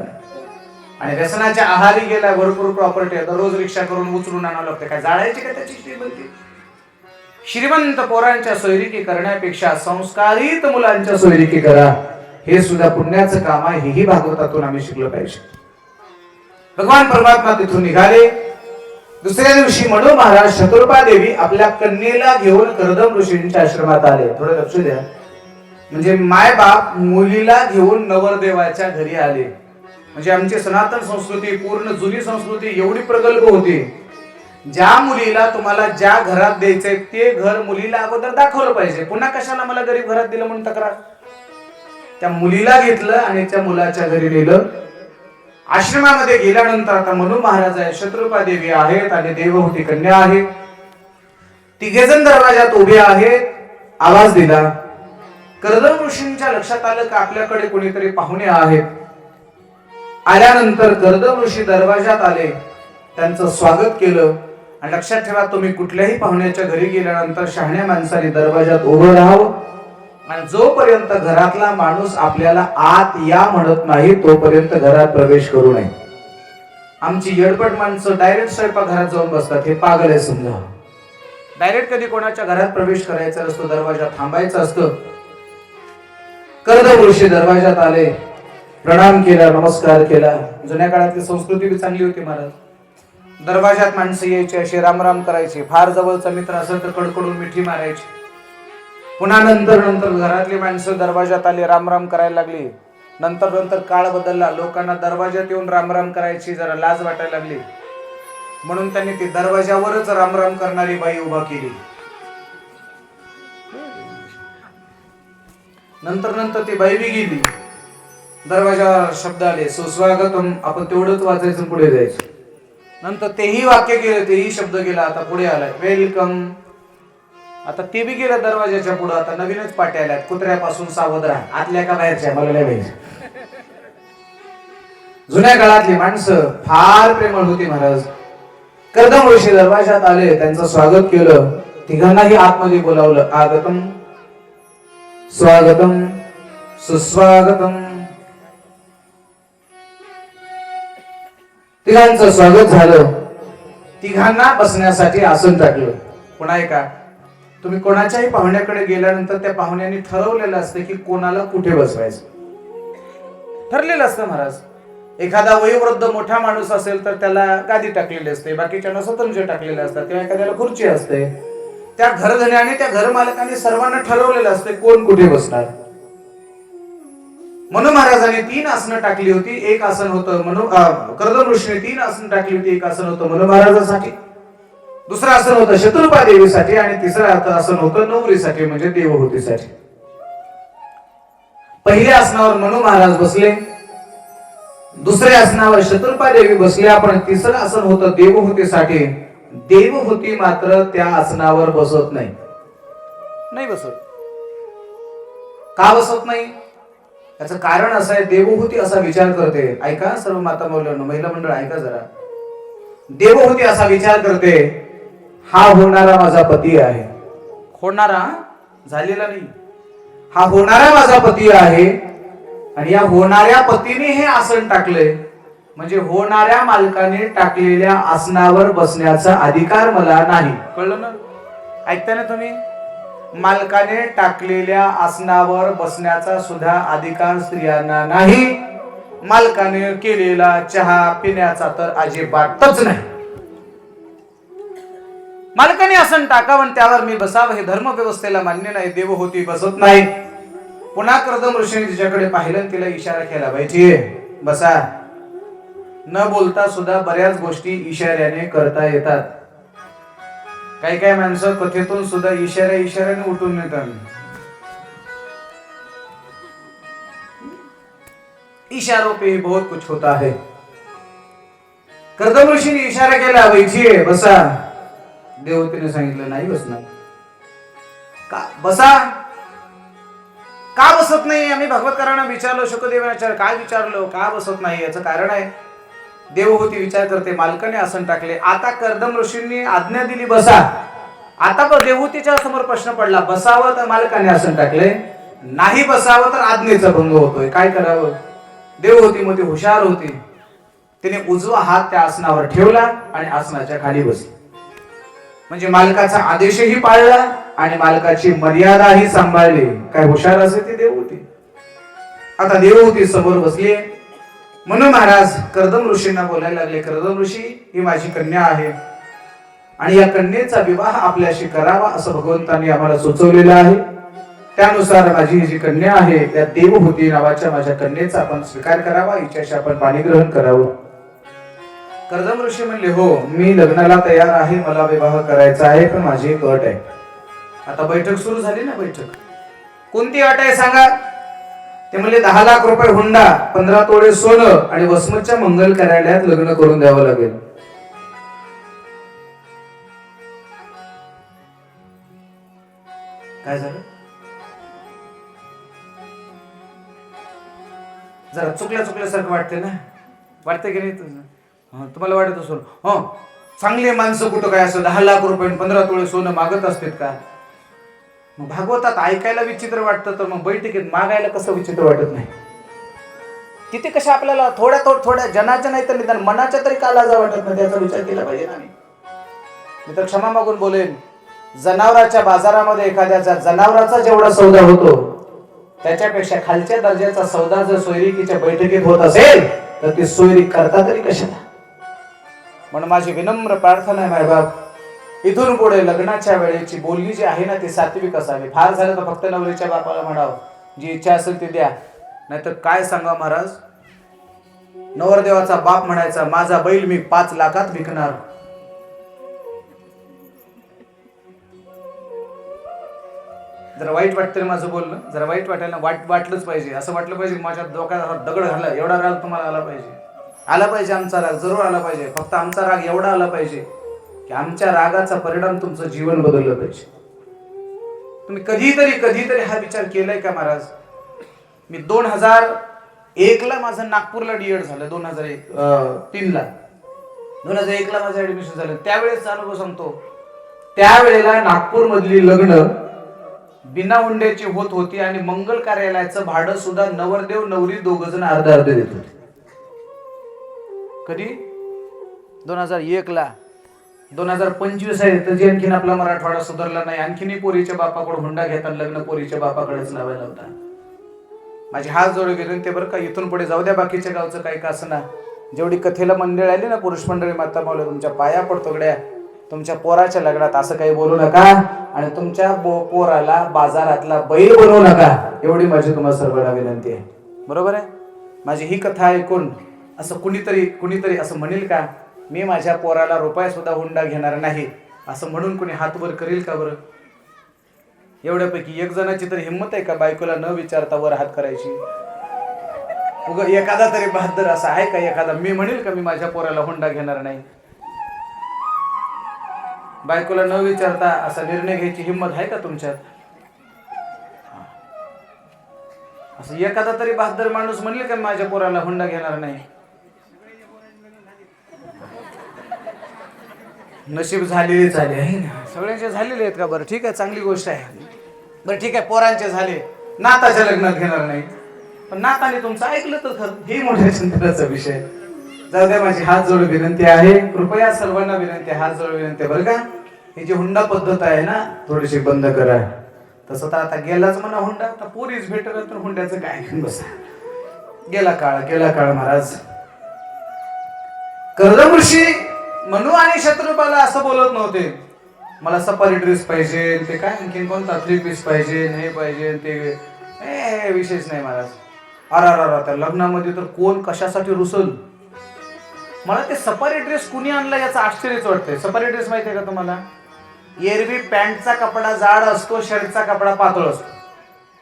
आणि व्यसनाच्या आहारी गेला, भरपूर प्रॉपर्टी आहे, रोज रिक्षा करून उचलून आणावं लागतं. काय जाळायची का त्याची श्रीमंती? श्रीमंत पोरांच्या सोयरीकी करण्यापेक्षा संस्कारित मुलांच्या सोयरीकी करा. हे सुद्धा पुण्याचं काम आहे. हेही भागवतातून आम्ही शिकलं पाहिजे. भगवान परमात्मा तिथून निघाले. दुसऱ्या दिवशी मनु महाराज शत्रुपा देवी आपल्या कन्येला घेऊन कर्दम ऋषींच्या आश्रमात आले. थोडं लक्ष द्या. म्हणजे माय बाप मुलीला घेऊन नवरदेवाच्या घरी आले. म्हणजे आमची सनातन संस्कृती, पूर्ण जुनी संस्कृती एवढी प्रगल्भ होती. ज्या मुलीला तुम्हाला ज्या घरात द्यायचंय ते घर मुलीला अगोदर दाखवलं पाहिजे. पुन्हा कशाला मला गरीब घरात दिलं म्हणून तक्रार. त्या मुलीला घेतलं आणि त्या मुलाच्या घरी नेलं. आश्रमामध्ये गेल्यानंतर आता मनु महाराज आहे, शत्रुपा देवी आहेत आणि देवहूती कन्या आहे. तिघेजण दरवाजात उभे आहेत. आवाज दिला. कर्दम ऋषींच्या लक्षात आलं का आपल्याकडे कोणीतरी पाहुणे आहेत. आल्यानंतर कर्दम ऋषी दरवाजात आले, त्यांचं स्वागत केलं. आणि लक्षात ठेवा, तुम्ही कुठल्याही पाहुण्याच्या घरी गेल्यानंतर शहाण्या माणसाने दरवाजात उभं राहावं. आणि जोपर्यंत घरातला माणूस आपल्याला आत या म्हणत नाही तोपर्यंत घरात प्रवेश करू नये. आमची येडपट माणसं डायरेक्ट स्वयंपाक घरात जाऊन बसतात. हे पागल आहे समजा. डायरेक्ट कधी कोणाच्या घरात प्रवेश करायचा असतो, दरवाजा थांबायचा असतं. कर्दम ऋषी दरवाजात आले, प्रणाम केला, नमस्कार केला. जुन्या काळातली संस्कृती बी चांगली होती महाराज. दरवाजात माणसं यायची, अशी रामराम करायची. फार जवळचा मित्र असेल तर कडकडून मिठी मारायची. पुन्हा नंतर घरातली माणसं दरवाजात आली, रामराम करायला लागली. नंतर काळ बदलला. लोकांना दरवाजात येऊन रामराम करायची जरा लाज वाटायला लागली. म्हणून त्यांनी ती दरवाजावरच रामराम करणारी बाई उभा केली. नंतर ती बाई बी गेली. दरवाजावर शब्द आले, सुस्वागतम. आपण तेवढंच वाचायचं, पुढे जायचं. नंतर तेही वाक्य गेलं, तेही शब्द गेला. आता पुढे आलाय, वेलकम. आता ते बी गेलं दरवाजाच्या पुढं. आता नवीनच पाट्या आल्यात, कुत्र्यापासून सावध राहा. आतल्या का बाहेरच्या मला नाही माहिती. जुन्या काळातली माणसं फार प्रेमळ होती महाराज. कर्दम ऋषी दरवाजात आले, त्यांचं स्वागत केलं. तिघांनाही आतमध्ये बोलावलं. आगतम स्वागतम सुस्वागतम. तिघांचं स्वागत झालं. तिघांना बसण्यासाठी आसन टाकलं. पुन्हा ऐका, तुम्ही कोणाच्याही पाहुण्याकडे गेल्यानंतर त्या पाहुण्याने ठरवलेलं असतं की कोणाला कुठे बसवायचं. ठरलेलं असतं महाराज. एखादा वयोवृद्ध मोठा माणूस असेल तर त्याला गादी टाकलेली असते, बाकीच्यांना स्वतंत्र टाकलेले असतात, किंवा एखाद्याला खुर्ची असते. त्या घरधण्याने, त्या घरमालकाने सर्वांना ठरवलेलं असते कोण कुठे बसणार. मनु महाराजांनी 3 आसनं टाकली होती. एक आसन होतं कर्दम ऋषीने 3 आसन टाकली होती. एक आसन होतं मनु महाराजांसाठी, दुसरं आसन होतं शत्रुपा देवीसाठी, आणि तिसरं आसन होतं नवरीसाठी म्हणजे देवहूतीसाठी. पहिल्या आसनावर मनु महाराज बसले, दुसऱ्या आसनावर शत्रुपा देवी बसल्या, पण तिसरं आसन होतं देवहूतीसाठी. देवहूती मात्र त्या आसनावर बसत नाही बसत. का बसत नाही? त्याचं कारण असं आहे, देवहूती असा विचार करते. ऐका सर्व माता मौल्यांनो, महिला मंडळ ऐका जरा. देवहूती असा विचार करते, हा होणारा माझा पती आहे. होणारा झालेला नाही, हा होणारा माझा पती आहे. आणि या होणाऱ्या पतीने हे आसन टाकले, म्हणजे होणाऱ्या मालकाने टाकलेल्या आसनावर बसण्याचा अधिकार मला नाही. कळलं ना? ऐकताय ना तुम्ही? मालकाने टाकलेल्या आसनावर बसण्याचा सुद्धा अधिकार स्त्रियांना नाही. मालकाने केलेला चहा पिण्याचा तर अजिबातच नाही. मालकाने आसन टाकावं त्यावर मी बसावं हे धर्म व्यवस्थेला मान्य नाही. देवहूती बसत नाही. पुन्हा कर्दम ऋषीने तिच्याकडे पाहिलं, तिला इशारा केला, पाहिजे बसा. न बोलता सुद्धा बऱ्याच गोष्टी इशाऱ्याने करता येतात. काही काही माणसं कथेतून सुद्धा इशाऱ्याने उठून येतात. इशारों पे ही बहुत कुछ होता है. कर्दम ऋषीने इशारा केला, बैठिये बसा. देवतेने सांगितलं नाही बसणार. का बसा? का बसत नाही? आम्ही भगवतकरांना विचारलो, शुकदेवाचार्य काय विचारलो, का बसत नाही? याचं कारण आहे, देवहूती विचार करते, मालकाने आसन टाकले. आता कर्दम ऋषींनी आज्ञा दिली बसा. आता देवहूतीच्या समोर प्रश्न पडला, बसावं तर मालकाने आसन टाकले, नाही बसावं तर आज्ञेचा भंग होतोय, काय करावं? देवहूती मध्ये हुशार होती. तिने उजवा हात त्या आसनावर ठेवला आणि आसनाच्या खाली बसली. म्हणजे मालकाचा आदेशही पाळला आणि मालकाची मर्यादाही सांभाळली. काय हुशार असे ती देवहूती. आता देवहूती समोर बसली. म्हणून महाराज कर्दम ऋषींना बोलायला लागले, कर्दम ऋषी ही माझी कन्या आहे आणि या कन्येचा विवाह आपल्याशी करावा असं भगवंतांनी आम्हाला सुचवलेलं आहे. त्यानुसार माझी जी कन्या आहे त्या देवहूती नावाच्या माझ्या कन्येचा आपण स्वीकार करावा, हिच्याशी आपण पाणीग्रहण करावं. कर्दम ऋषी म्हणले, हो मी लग्नाला तयार आहे, मला विवाह करायचा आहे, पण माझी एक अट आहे. आता बैठक सुरू झाली ना. बैठक कोणती अट आहे सांगा? ते म्हणले 10 लाख रुपये हुंडा, 15 तोळे सोनं आणि वसमतच्या मंगल कार्यालयात लग्न करून द्यावं लागेल. काय झालं? जरा चुकल्यासारखं वाटते ना? वाटते की नाही? तुम्हाला वाटत असेल, हो चांगले माणसं कुठं काय असं 10 लाख रुपये 15 तोळे सोनं मागत असतात का? मग भागवतात ऐकायला विचित्र वाटतं, तर मग बैठकीत मागायला कसं विचित्र वाटत नाही? तिथे कशा आपल्याला थोड्या जनाच्या नाही तर निदान मनाच्या तरी का लाजा वाटत नाही, त्याचा विचार केला पाहिजे ना. मी तर क्षमा मागून बोलेन, जनावराच्या बाजारामध्ये एखाद्याचा जनावराचा जेवढा सौदा होतो त्याच्यापेक्षा खालच्या दर्जाचा सौदा जर सोयरिकीच्या बैठकीत होत असेल तर ती सोयरी करता तरी कशाला? म्हणून माझी विनम्र प्रार्थना आहे मायबाप, इथून पुढे लग्नाच्या वेळेची बोलणी जी आहे ना ती सात्विक असावी. फार झालं तर फक्त नवरीच्या बापाला म्हणावं, जी इच्छा असेल ती द्या. नाहीतर काय सांगा महाराज, नवरदेवाचा बाप म्हणायचा माझा बैल मी 5 लाखात विकणार. जरा वाईट वाटतं माझं बोलणं, जरा वाईट वाटायला वाटलंच पाहिजे. असं वाटलं पाहिजे माझ्या डोक्यात दगड घाला, एवढा राग तुम्हाला आला पाहिजे आमचा राग जरूर आला पाहिजे. फक्त आमचा राग एवढा आला पाहिजे की आमच्या रागाचा परिणाम तुमचं जीवन बदललं पाहिजे. तुम्ही कधीतरी हा विचार केलाय का महाराज? मी 2001 ला माझं नागपूरला डीएड झालं, 2003 ला 2001 ला माझं ऍडमिशन झालं. त्यावेळेस अनुभव सांगतो, त्यावेळेला नागपूर मधली लग्न बिना हुंड्याची होत होती आणि मंगल कार्यालयाचं भाडं सुद्धा नवरदेव नवरी दोघ जण अर्ध देत होते. कधी? 2001 ला. 2025 आहे तर आणखीन आपला मराठवाडा सुधारला नाही, आणखीनही पोरीच्या बापाकडून हुंडा घेतात, लग्न पोरीच्या बापाकडेच लावायला होता. माझी हात जोडून विनंती बरं का, इथून पुढे जाऊ द्या बाकीच्या गावचं काही का असं ना. जेवढी कथेला मंडळ आली ना, पुरुष मंडळी, माता मावल्या, तुमच्या पाया पडतो गड्या, तुमच्या पोराच्या लग्नात असं काही बोलू नका आणि तुमच्या पोराला बाजारातला बैल बनवू नका, एवढी माझी तुम्हाला सर्वांना विनंती आहे. बरोबर आहे? माझी ही कथा ऐकून असं कुणीतरी असं म्हणेल का, मी माझ्या पोराला रुपया सुद्धा हुंडा घेणार नाही, असं म्हणून कुणी हात वर करील का बरं? एवढ्यापैकी एक जणाची तरी हिंमत आहे का बायकोला न विचारता वर हात करायची? एखादा तरी बहादर असा आहे का एखादा? मी म्हणेल का मी माझ्या पोराला हुंडा घेणार नाही? बायकोला न विचारता असा निर्णय घ्यायची हिंमत आहे का तुमच्यात? असं एखादा तरी बहादर माणूस म्हणेल का माझ्या पोराला हुंडा घेणार नाही? नशीब झालेले झाले आहे ना, सगळ्यांचे झालेले आहेत का? बरं ठीक आहे, चांगली गोष्ट आहे. बरं ठीक आहे, पोरांचे झाले, नाताच्या लग्नात घेणार नाही, पण नाताने तुमचं ऐकलं तर खरं, हे मोठ्या चिंतनाचा विषय. जाऊ द्या, माझी हात जोडून विनंती आहे, कृपया सर्वांना विनंती आहे, हात जोडून विनंती बरं का. ही जी हुंडा पद्धत आहे ना, थोडीशी बंद करा. तसं तर आता गेलाच म्हणा हुंडा, आता पोरीच भेटलं तर हुंड्याचं काय घेऊन बसा. गेला काळ महाराज. कर्दम ऋषी मनू आणि शत्रुपाला असं बोलत नव्हते, मला सफारी ड्रेस पाहिजे, ते काय आणखीन कोणता 3 पीस पाहिजे, हे पाहिजे, ते विशेष नाही महाराज. अरा त्या लग्नामध्ये तर कोण कशासाठी रुसल. मला ते सफारी ड्रेस कुणी आणला याचं आश्चर्यच वाटतंय. सफारी ड्रेस माहिती आहे का तुम्हाला? एरवी पॅन्टचा कपडा जाड असतो, शर्टचा कपडा पातळ असतो,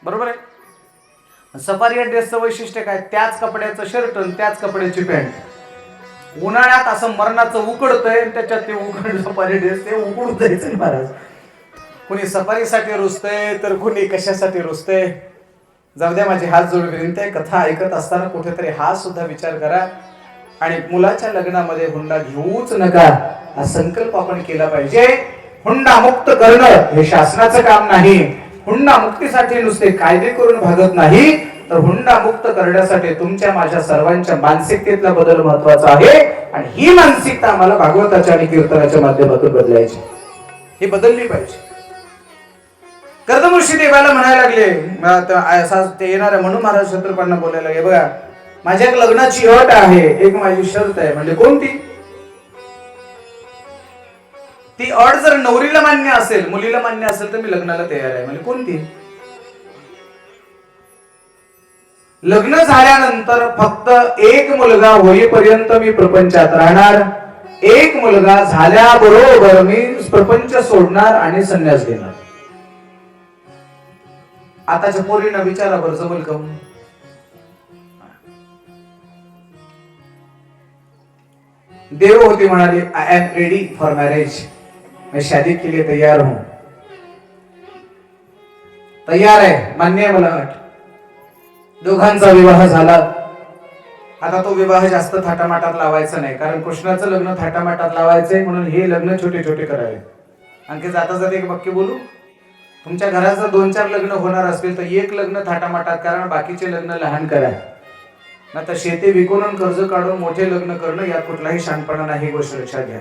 बरोबर आहे? सफारी ड्रेसचं वैशिष्ट्य काय? त्याच कपड्याचं शर्ट आणि त्याच कपड्याची पॅन्ट. उन्हाळ्यात असं मरणाचं उकडतंय, त्याच्यात ते उघड सफारी ड्रेस, ते उकडून जायचं महाराज. कुणी सफारीसाठी रुसतंय तर कुणी कशासाठी रुसतंय. जाऊ द्या, माझी हात जोडून विनंती आहे, कथा ऐकत असताना कुठेतरी हा सुद्धा विचार करा आणि मुलाच्या लग्नामध्ये हुंडा घेऊच नका हा संकल्प आपण केला पाहिजे. हुंडा मुक्त करणं हे शासनाचं काम नाही. हुंडा मुक्तीसाठी नुसते कायदे करून भागत नाही, तर हुंडा मुक्त करण्यासाठी तुमच्या माझ्या सर्वांच्या मानसिकतेतला बदल महत्वाचा आहे आणि ही मानसिकता आम्हाला भागवताच्या आणि कीर्तनाच्या माध्यमातून बदलायची, ही बदलली पाहिजे. कर्दम ऋषी देवाला म्हणायला लागले, ते येणाऱ्या म्हणून महाराज शत्रुपांना बोलायला लागले, बघा माझ्या एक लग्नाची अट आहे, एक माझी शर्त आहे. म्हणजे कोणती? ती अट जर नवरीला मान्य असेल, मुलीला मान्य असेल तर मी लग्नाला तयार आहे. म्हणजे कोणती? लग्न झाल्यानंतर फक्त एक मुलगा होईपर्यंत मी प्रपंचात राहणार, एक मुलगा झाल्याबरोबर मी प्रपंच सोडणार आणि संन्यास घेणार. आताच्या पोरींना विचारा बरं, जमल का? देवहूती म्हणाली, I am ready for marriage, मैं शादी के लिए तैयार हूं. तयार आहे, मान्य आहे मला अट. दोघांचा विवाह झाला. आता तो विवाह जास्त थाटामाटात लावायचा नाही, कारण कृष्णाचं लग्न थाटामाटात लावायचंय, म्हणून हे लग्न छोटे छोटे करावे. आणखी जाता जाता एक वाक्य बोलू. तुमच्या घरात जर 2-4 लग्न होणार असतील तर एक लग्न थाटामाटात करा, बाकीचे लग्न लहान करा. आता शेती विकून कर्ज काढून मोठे लग्न करणं यात कुठलाही शहाणपणा नाही, गोष्ट लक्षात घ्या.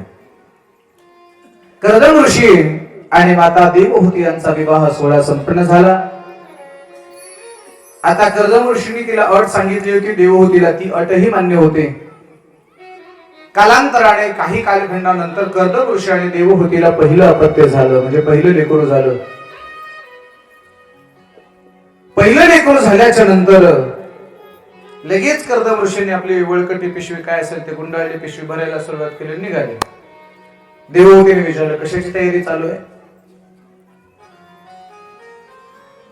कर्दम ऋषी आणि माता देवहूती यांचा विवाह सोहळा संपन्न झाला. आता कर्दम ऋषींनी तिला अट सांगितली होती, देवहूतीला ती अटही मान्य होते. कालांतराने काही कालखंडानंतर कर्दम ऋषी आणि देवहूतीला पहिलं अपत्य झालं, म्हणजे पहिलं लेकरू झालं. पहिलं लेकरू झाल्याच्या नंतर लगेच कर्दम ऋषींनी आपली वळकटी पिशवी काय असेल ते गुंडाळली पिशवी भरायला सुरुवात केली, निघाले. देवहूतीने विचारलं, कशाची तयारी चालू आहे?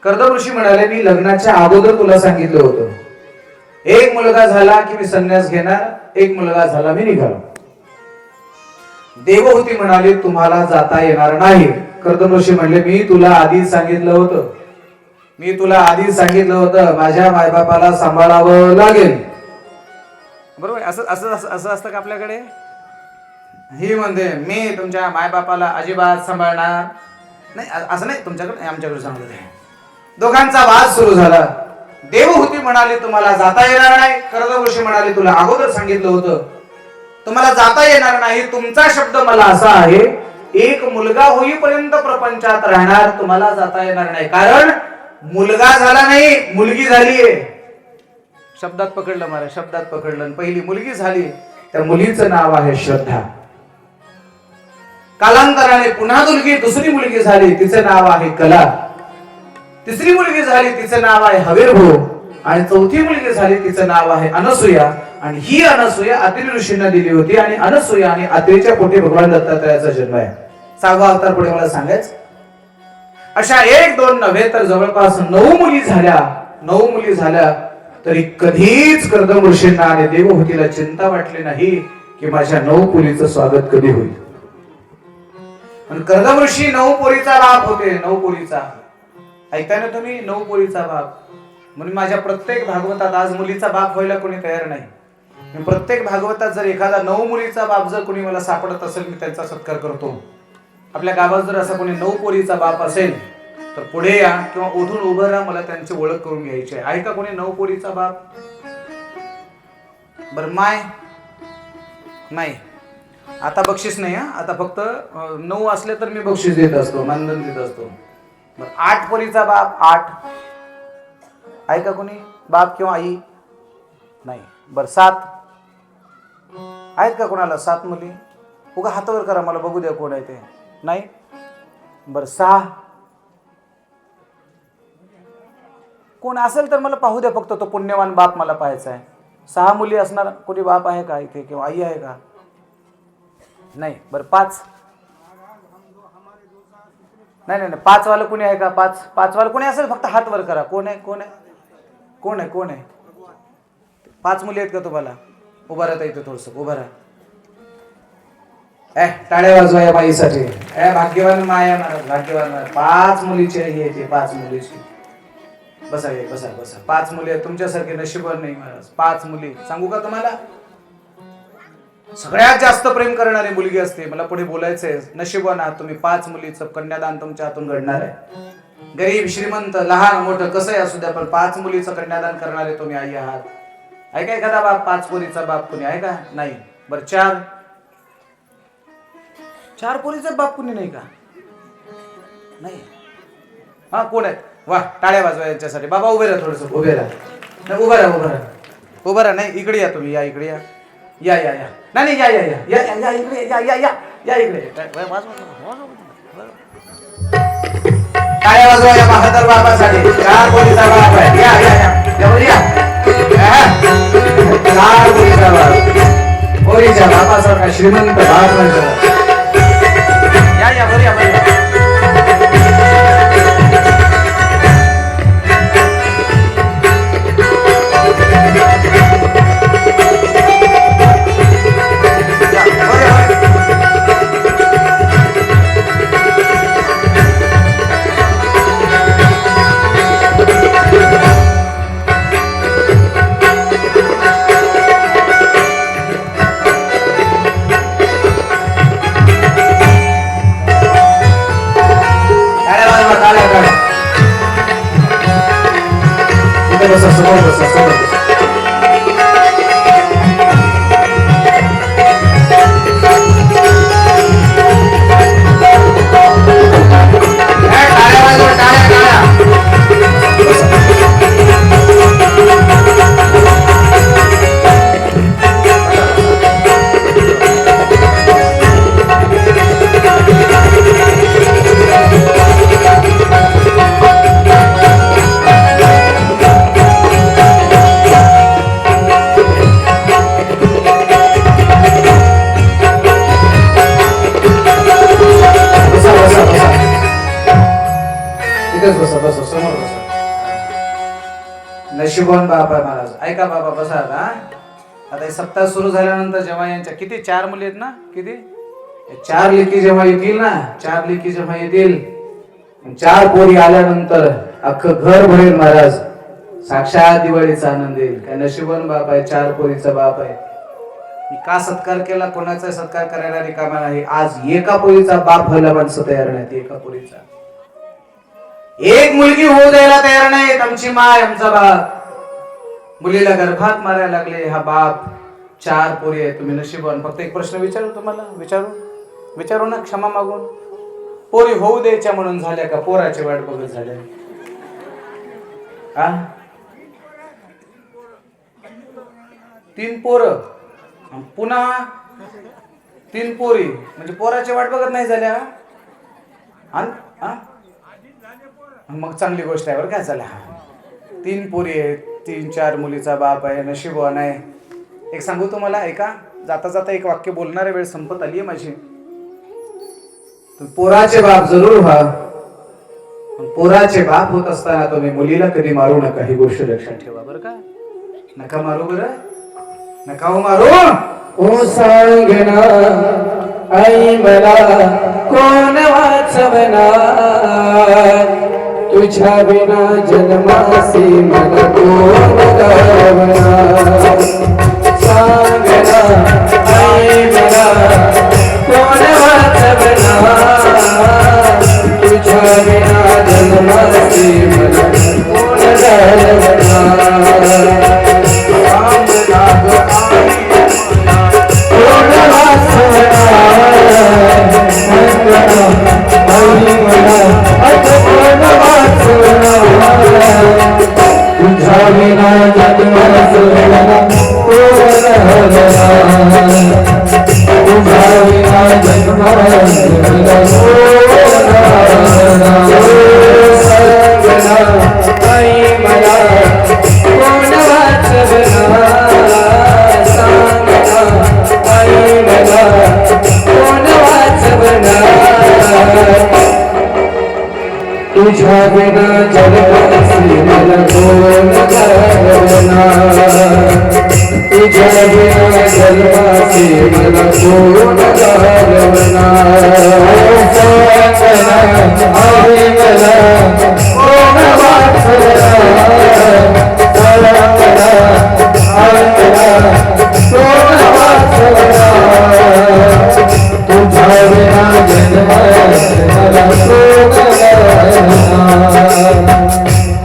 कर्दम ऋषी म्हणाले, मी लग्नाच्या अगोदर तुला सांगितलं होतं, एक मुलगा झाला की मी संन्यास घेणार, एक मुलगा झाला मी निघालो. देवहूती म्हणाली, तुम्हाला जाता येणार नाही, कर्दम ऋषी म्हणले, मी तुला आधीच सांगितलं होतं माझ्या मायबापाला सांभाळावं लागेल. बरोबर. असं असं असं असं असतं का आपल्याकडे? ही म्हणते मी तुमच्या मायबापाला अजिबात सांभाळणार नाही. असं नाही, तुमच्याकडे आमच्याकडे सांगत आहे. दोघांचा वाद सुरू झाला. देवहूती म्हणाली तुम्हाला जाता येणार नाही. कर्दम ऋषी म्हणाले तुला अगोदर सांगितलं होतं तुम्हाला जाता येणार नाही. तुमचा शब्द मला असा आहे, एक मुलगा होईपर्यंत प्रपंचात राहणार, तुम्हाला जाता येणार नाही. कारण मुलगा झाला नाही, मुलगी झालीये. शब्दात पकडलं महाराज, शब्दात पकडलं. पहिली मुलगी झाली, त्या मुलीचं नाव आहे श्रद्धा. कालांतराने पुन्हा दुसरी मुलगी झाली, तिचं नाव आहे कला. तिसरी मुलगी झाली, तिचं नाव आहे हवीरभो. आणि चौथी मुलगी झाली, तिचं नाव आहे अनसूया. आणि ही अनसूया अत्रि ऋषींना दिली होती. आणि अनसूया आणि अत्रीच्या पोटी भगवान दत्तात्रयाचा जन्म आहे. 6वा अवतार पुढे मला सांगायचं. अशा 1 2 नव्हे तर जवळपास 9 मुली झाल्या. 9 मुली झाल्या तरी कधीच कर्दम ऋषींना आणि देवहूतीला चिंता वाटली नाही की माझ्या 9 पोरीचं स्वागत कधी होईल. आणि कर्दम ऋषी 9 पोरीचा बाप होते. 9 पोरीचा, ऐकताय ना तुम्ही, 9 पोरीचा बाप. म्हणून माझ्या प्रत्येक भागवतात आज मुलीचा बाप व्हायला कोणी तयार नाही. मी प्रत्येक भागवतात जर एखादा 9 मुलीचा बाप जर कोणी मला सापडत असेल, मी त्यांचा सत्कार करतो. आपल्या गावात जर असा कोणी 9 पोरीचा बाप असेल तर पुढे या किंवा उठून उभं राहा, मला त्यांची ओळख करून घ्यायची आहे. आहे का कोणी 9 पोरीचा बाप? बर माय नाही, आता बक्षीस नाही. आता फक्त 9 असले तर मी बक्षीस देत असतो, मानधन देत असतो. बर 8 पोरीचा बाप, 8 आहे का कोणी बाप किंवा आई? नाही. बर 7 आहेत का कोणाला? 7 मुली उगा हातावर करा, मला बघू द्या कोण आहे ते. नाही. बर 6 कोण असेल तर मला पाहू द्या, फक्त तो पुण्यवान बाप मला पाहायचा आहे. 6 मुली असणार कोणी बाप आहे का इथे किंवा आई आहे का? नाही. बर 5 नाही नाही 5 वाला कोणी आहे का? 5 वाला कोणी असेल फक्त हात वर करा. कोण आहे? कोण आहे? कोण आहे? कोण आहे? 5 मुली आहेत का तुम्हाला? उभा राहता इथे थोडस, उभा राहा. टाळ्या वाजवा या बाईसाठी. भाग्यवान माया महाराज, भाग्यवान. 5 मुलीची आहे ती, 5 मुलीची. बसा बसा बसा. 5 मुली आहेत. तुमच्यासारखे नशीबवान नाही महाराज. 5 मुली. सांगू का तुम्हाला, सगळ्यात जास्त प्रेम करणारी मुलगी असते. मला पुढे बोलायचंय. नशीबवान आहात तुम्ही. 5 मुलीचं कन्यादान तुमच्या हातून घडणार आहे. गरीब श्रीमंत लहान मोठं कसंही असू द्या, पण 5 मुलीचं कन्यादान करणारे तुम्ही आई आहात. आहे का एखादा बाप 5 पोरीचा बाप कोणी आहे का? नाही. बर 4 पोरीचा बाप कोणी नाही का? नाही. हा कोण आहेत? वा, टाळ्या वाजवा यांच्यासाठी. बाबा उभे राहा, थोडस उभे राहा. नाही, उभा राहा, उभा राहा, उभा राहा. नाही, इकडे या तुम्ही. या इकडे या. या या या. नाही या या या या या इकडे या या या या इकडे. टाळ्या वाजवा या महादर बाबासाठी. 4 पोरीचा बाप आहे. या या या या. 4 पोरीचा बाप. पोरीच्या बापासारखा श्रीमंत बाप म्हणजे. या या बरी या बरी. नशिबवान बाप आहे महाराज. ऐका बाबा, बसा. आता हे सप्ताह सुरू झाल्यानंतर जेव्हा यांच्या किती 4 मुली आहेत ना? किती? चार लेकी जेव्हा येतील ना, चार लेकी जेव्हा येतील, चार पोरी आल्यानंतर अख्खं घर भरेल महाराज. साक्षात दिवाळीचा आनंद येईल. काय नशिबन बाप आहे, चार पोरीचा बाप आहे. मी का सत्कार केला, कोणाचा सत्कार करायला रिकामा नाही. आज एका पोरीचा बाप व्हायला माणसं तयार नाहीत. एका पोरीचा एक मुलगी होऊ द्यायला तयार नाहीत. आमची माय, आमचा बाप. मुलीला गर्भात मारायला लागले हा बाप. चार पोरी आहे. तुम्ही नशिबवान. फक्त एक प्रश्न विचारू तुम्हाला, विचारू ना, क्षमा मागून. पोरी होऊ द्यायच्या म्हणून झाल्या का पोराची वाट बघत झाल्या? हा, 3 पोरं पुन्हा 3 पोरी म्हणजे पोराची वाट बघत नाही झाल्या. मग चांगली गोष्ट आहे बरं काय. चला, 3 पोरी आहेत, 3-4 मुलीचा बाप आहे. नशीबवान आहे. एक सांगू तुम्हाला, ऐका. जाता जाता एक वाक्य बोलणारे वेळ संपत आली आहे माझी. पोराचे बाप जरूर व्हा. पोराचे बाप होत असताना तुम्ही मुलीला कधी मारू नका. ही गोष्ट लक्षात ठेवा बरं का. नका मारू बरं, नका हो मारू. ओ सांगना आई मला कोण वाचवणार, तुझ्या विना जन्मासी मला कोण गावणार. सांगना आई मला कोण वाचवणार, तुझ्या विना जन्मासी मला कोण गावणार. तुझ्या विना जन्मासी मला कोण गावणार, तुझ्या विना जन्मासी मला कोण गावणार. आई मला कोण वाचवणार, कोण वाचवणार. तुझ्या विना जन्मासी मला कोण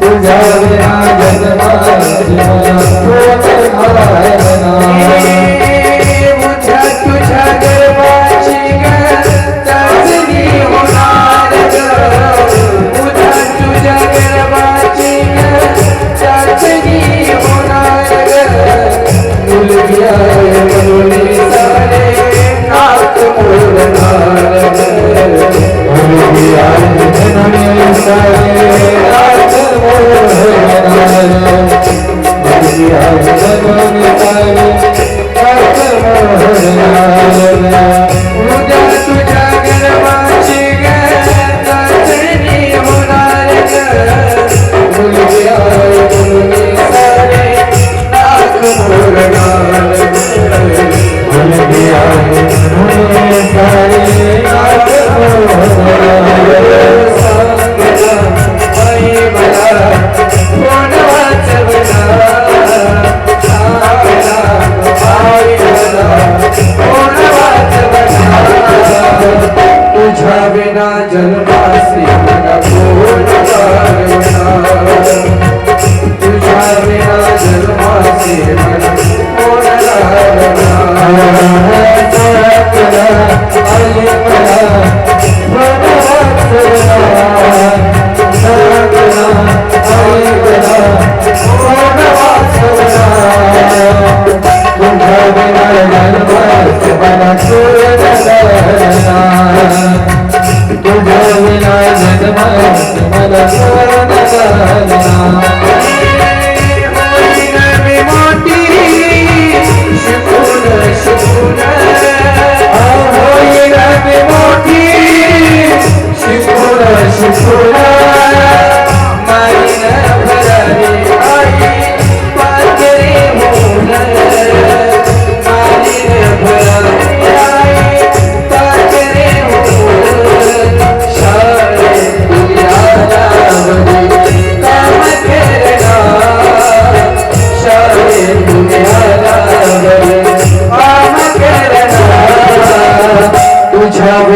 तुझ्या विना जन्मासी मला कोण घालणार. तुझ्या गर्भाची चाचणी होणार ग, तुझ्या गर्भाची चाचणी होणार ग. मुलगी आहे मुली सारे नाक मोडणार ग, मुलगी आहे मुली सारे नाक मोडणार. मुलगी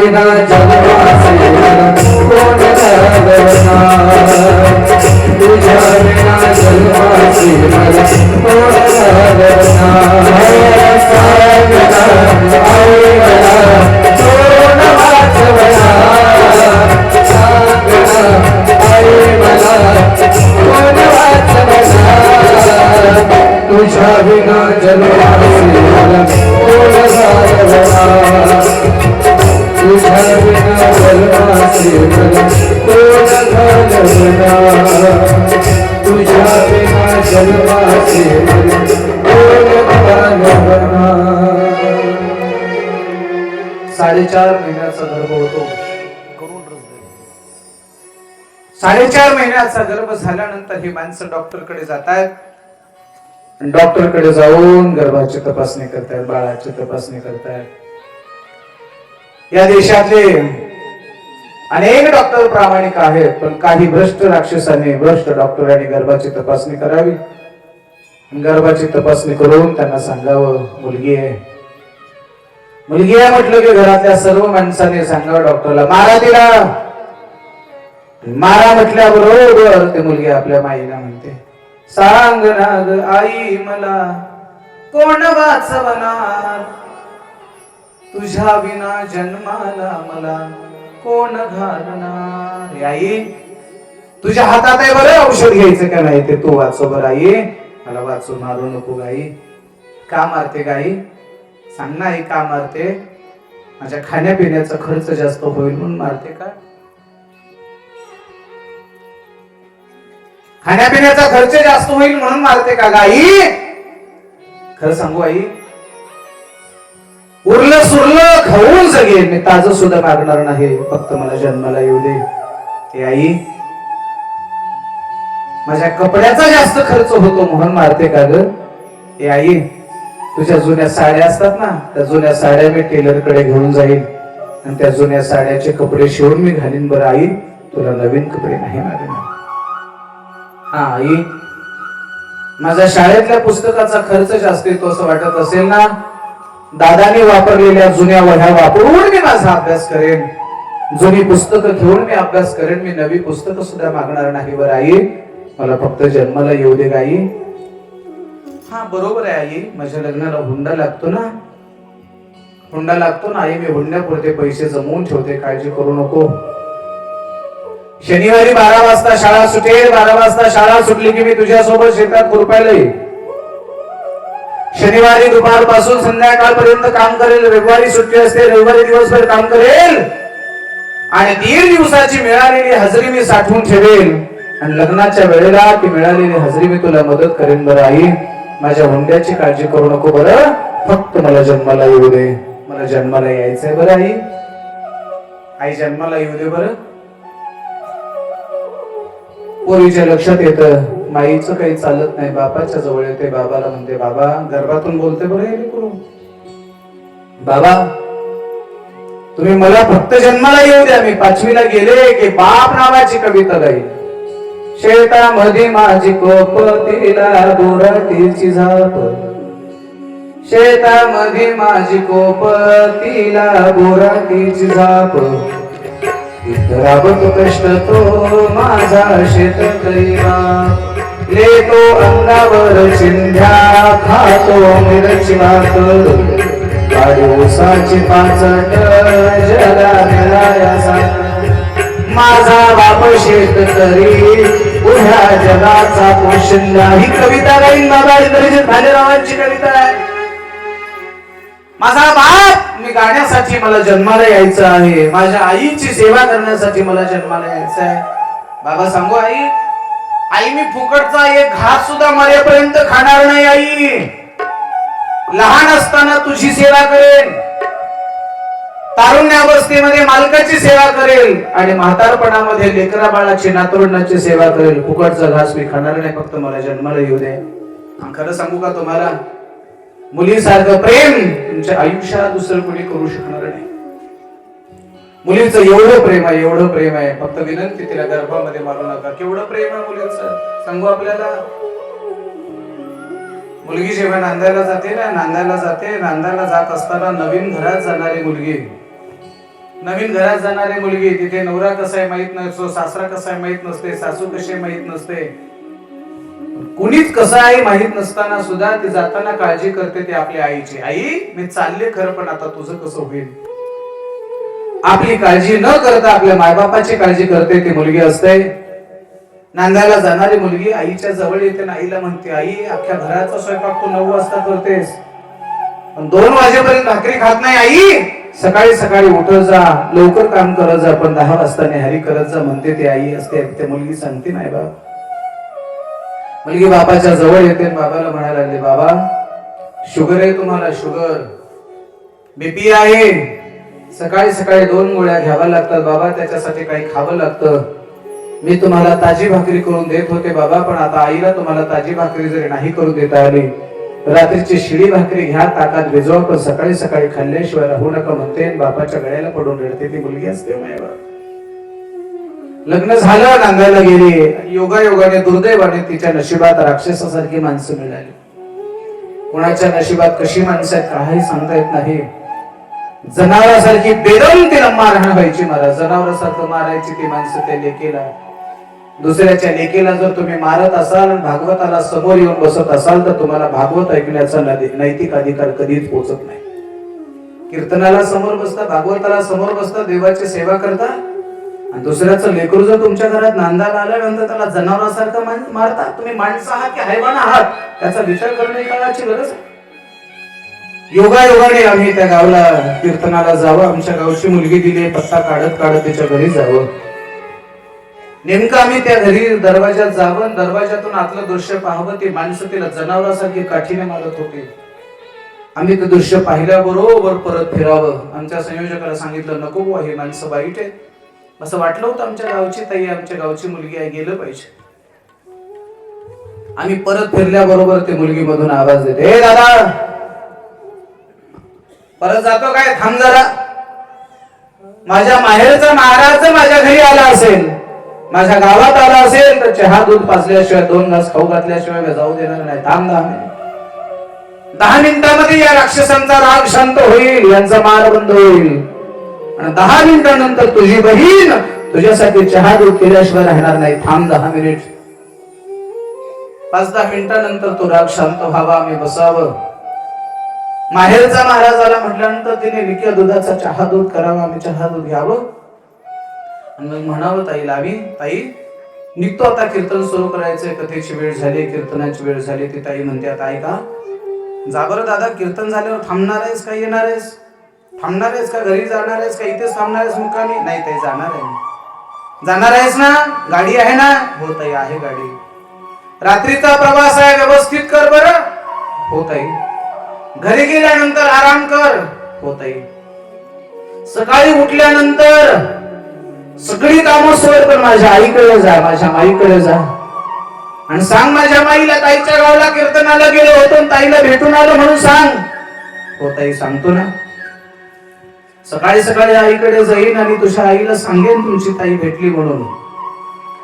विना जन्माचे कोण घालवणार तुझ्या विना जन्माचे कोण घालवणार सांग ना आई मला कोण वाचवणार सांग ना आई मला कोण वाचवणार तुझ्या विना जन्माचे कोण घालवणार तुझ्या विना जन्माचे कोण घालवणार तुझ्या विना जन्माचे कोण घालवणार 4.5 महिन्याचा गर्भ होतो. 4.5 महिन्याचा गर्भ झाल्यानंतर ही माणसं डॉक्टरकडे जातात. डॉक्टरकडे जाऊन गर्भाची तपासणी करतायत, बाळाची तपासणी करतायत. या देशातले अनेक डॉक्टर प्रामाणिक आहेत, पण काही भ्रष्ट राक्षसांनी, भ्रष्ट डॉक्टरांनी गर्भाची तपासणी करावी. गर्भाची तपासणी करून त्यांना सांगावं मुलगी आहे, मुलगी आहे म्हटलं की घरातल्या सर्व माणसांनी सांगावं डॉक्टरला मारा तिला. मारा म्हटल्याबरोबर ते मुलगी आपल्या माईला म्हणते, सांग ना ग आई मला कोण वाचवणार तुझ्या विना जन्माला मला कोण घालणार. आई तुझ्या हातात आहे बरं औषध घ्यायचं का नाही ते तू वाचव बरं. आई मला वाचून मारू नको गाई. का मारते गाई सांग ना आई, का मारते? माझ्या खाण्यापिण्याचा खर्च जास्त होईल म्हणून मारते का? खाण्यापिण्याचा खर्च जास्त होईल म्हणून मारते का गाई? खरं सांगू आई, उरलं सुरलं खाऊन जगेन मी, ताज सुद्धा मागणार नाही, फक्त मला जन्माला येऊ दे. हे आई माझ्या कपड्याचा जास्त खर्च होतो म्हणून मारते का ग? हे आई तुझ्या जुन्या साड्या असतात ना, त्या जुन्या साड्या मी टेलर कडे घेऊन जाईल आणि त्या जुन्या साड्याचे कपडे शिवून मी घालीन बरं आई, तुला नवीन कपडे नाही मागणार. हा आई माझ्या शाळेतल्या पुस्तकाचा खर्च जास्त येतो असं वाटत असेल ना, दादाने वापरलेल्या जुन्या वह्या वापरून मी माझा अभ्यास करेन, जुनी पुस्तकं घेऊन मी अभ्यास करेन, मी नवी पुस्तकं सुद्धा मागणार नाही बरं आई, मला फक्त जन्माला येऊ दे गाई. हा बरोबर आहे आई, माझ्या लग्नाला हुंडा लागतो ना, हुंडा लागतो ना आई, मी हुंड्यापुरते पैसे जमवून ठेवते, काळजी करू नको. शनिवारी 12 वाजता शाळा सुटेल, 12 वाजता शाळा सुटली की मी तुझ्यासोबत शेतात खुरपायला येईल. शनिवारी दुपारपासून संध्याकाळपर्यंत काम करेल, रविवारी सुट्टी असते, रविवारी दिवसभर काम करेल आणि 1.5 दिवसाची मिळालेली हजेरी मी साठवून ठेवेल आणि लग्नाच्या वेळेला ती मिळालेली हजेरी मी तुला मदत करेन बरं आई. माझ्या हुंड्याची काळजी करू नको बरं, फक्त मला जन्माला येऊ दे, मला जन्माला यायचंय बरं आई. आई जन्माला येऊ दे बरं. पोरीच्या लक्षात येतं माईचं काही चालत नाही, बापाच्या जवळ येते, बाबाला म्हणते बाबा, गर्भातून बोलते बरं हे करू, बाबा तुम्ही मला फक्त जन्माला येऊ द्या. मी 5वीला गेले की बाप नावाची कविता गाईल. शेतामध्ये माझी कोप तिला बोराटीची झाप, शेतामध्ये माझी कोप तिला बोराटीची झाप, राबतो कष्ट तो माझा शेतकरी बाप, लेतो अंगावर चिंध्या खातो मिरची भाकर, काळी ऊसाची पाचट जला मिळाया माझा बाप शेतकरी उभ्या जगाचा पोशिंदा. ही कविता गाईन बाबा इंद्रजित भालेरावांची कविता आहे. माझा बाप मी गाण्यासाठी मला जन्माला यायचं आहे, माझ्या आईची सेवा करण्यासाठी मला जन्माला यायचं आहे. बाबा सांगू आई, आई मी फुकटचा एक घास सुद्धा मरेपर्यंत खाणार नाही आई. लहान असताना तुझी सेवा करेन, तारुण्यावस्थेमध्ये मालकाची सेवा करेल आणि म्हातारपणामध्ये लेकरा बाळाची नातरुंडाची सेवा करेल. फुकटचा घास मी खाणार नाही, फक्त मला जन्माला येऊ दे. खरं सांगू का तुम्हाला, मुलीसारखं प्रेम तुमच्या आयुष्यात दुसरं कोणी करू शकणार नाही. मुलीचं एवढं प्रेम आहे, एवढं प्रेम आहे, फक्त विनंती तिला गर्भामध्ये मारू नका. केवढं प्रेम आहे मुलीचं सांगू आपल्याला. मुलगी जेव्हा नांदायला जाते ना, नांदायला जाते, नांदायला जात असताना नवीन घरात जाणारी मुलगी नवीन घरात जाणारी मुलगी, तिथे नवरा कसा आहे माहित नसतो, सासरा कसा आहे माहित नसते, सासू कशी आहे माहित नसते, कुणीच कसं आहे माहित नसताना सुद्धा ती जाताना काळजी करते ती आपल्या आईची. आई मी चालले खरं, पण आता तुझं कसं होईल. आपली काळजी न करता आपल्या मायबापाची काळजी करते ती मुलगी असते. नांदायला जाणारी मुलगी आईच्या जवळ येते आणि आईला म्हणते, आई अख्ख्या घराचा स्वयंपाक तू 9 वाजता करतेस, पण 2 वाजेपर्यंत भाकरी खात नाही. आई सकाळी सकाळी उठत जा, लवकर काम करत जा, पण 10 वाजता निहारी करत जा, म्हणते ती आई असते. त्या मुलगी सांगते नाही बाबा. मुलगी बापाच्या जवळ येते, बाबाला म्हणायला लागले, बाबा शुगर आहे तुम्हाला, शुगर बीपी आहे, सकाळी सकाळी 2 गोळ्या घ्याव्या लागतात बाबा, त्याच्यासाठी काही खावं लागतं. मी तुम्हाला ताजी भाकरी करून देत होते बाबा, पण आता आईला तुम्हाला ताजी भाकरी जरी नाही करून देता आली, रात्रीची शिळी भाकरी घ्या, ताकात भिजवा, पण सकाळी सकाळी खाल्ल्याशिवाय राहू नका म्हणते. बापाच्या गळ्याला पडून रडते ती मुलगी असते. मायबा लग्न झालं, नांदायला गेली, योगायोगाने दुर्दैवाने तिच्या नशिबात राक्षसासारखी माणसं मिळाली. कुणाच्या नशिबात कशी माणसं आहेत काही सांगता येत नाही. जनावरासारखी बेदम तिला मारहाण व्हायची, मला जनावरासारखं मारायची ती माणसं त्या लेकीला. दुसऱ्याच्या लेकीला जर तुम्ही मारत असाल, भागवताला समोर येऊन बसत असाल, तर तुम्हाला भागवत ऐकण्याचा नैतिक अधिकार कधीच पोचत नाही. कीर्तनाला समोर बसता, भागवताला समोर बसता, देवाची सेवा करता, आणि दुसऱ्याचं लेकरू जर तुमच्या घरात नांदायला आल्यानंतर त्याला जनावरासारखं मारता. तुम्ही माणसं आहात की हैवान आहात त्याचा विचार करणे काळाची गरज आहे. योगायोगाने आम्ही त्या गावाला कीर्तनाला जावं. आमच्या गावची मुलगी दिली, पत्ता काढत काढत त्याच्या घरी जावं. नेमकं आम्ही त्या घरी दरवाजात जावं, दरवाजातून आतलं दृश्य पाहावं. ती माणसं तिला जनावरासारखी काठीने मारत होती. आम्ही ते दृश्य पाहिल्याबरोबर परत फिरावं. आमच्या संयोजकाला सांगितलं, नको बुवा ही माणसं वाईट आहे. असं वाटलं होतं आमच्या गावची ताई, आमच्या गावची मुलगी आहे, गेलं पाहिजे. आम्ही परत फिरल्याबरोबर ते मुलगी मधून आवाज देते, हे दादा परत जातो काय, थांब जरा. माझ्या माहेरचा महाराज माझ्या घरी आला असेल, माझ्या गावात आला असेल, तर चहा दूध पाजल्याशिवाय 2 घास खाऊ घातल्याशिवाय मी जाऊ देणार नाही. थांब 10 मिनिट. 10 मिनिटांमध्ये या राक्षसांचा राग शांत होईल, यांचा मार बंद होईल, आणि 10 मिनिटांनंतर तुझी बहीण तुझ्यासाठी चहा दूध केल्याशिवाय राहणार नाही. थांब 10 मिनिट. 5-10 मिनिटांनंतर तो राग शांत व्हावा, आम्ही बसावं. माहेरचा महाराज आला म्हटल्यानंतर तिने निक्या दुधाचा चहा दूध करावा, आम्ही चहा दूध घ्यावं, आणि मग म्हणावं ताईला, आम्ही ताई निघतो आता, कीर्तन सुरू करायचंय, कथेची वेळ झाली, कीर्तनाची वेळ झाली. ती ताई म्हणते, आता ऐका, जा बरं दादा, कीर्तन झाल्यावर थांबणार आहेस का, येणार आहेस, थांबणार आहेस का, घरी जाणार आहेस का, इथेच थांबणार आहेस मुक्कामी. नाही ताई जाणार आहे. जाणार आहेस ना, गाडी आहे ना. हो ताई आहे गाडी. रात्रीचा प्रवास आहे, व्यवस्थित कर बरं. हो ताई. घरी गेल्यानंतर आराम कर. हो ताई. सकाळी उठल्यानंतर सगळी कामं सोड, पण माझ्या आईकडे जा, माझ्या माईकडे जा, आणि सांग माझ्या माईला ताईच्या गावाला कीर्तनाला गेलो होतो, ताईला भेटून आलो म्हणून सांग. हो ताई सांगतो ना. सकाळी सकाळी आईकडे जाईन आणि तुझ्या आईला सांगेन तुमची ताई भेटली म्हणून,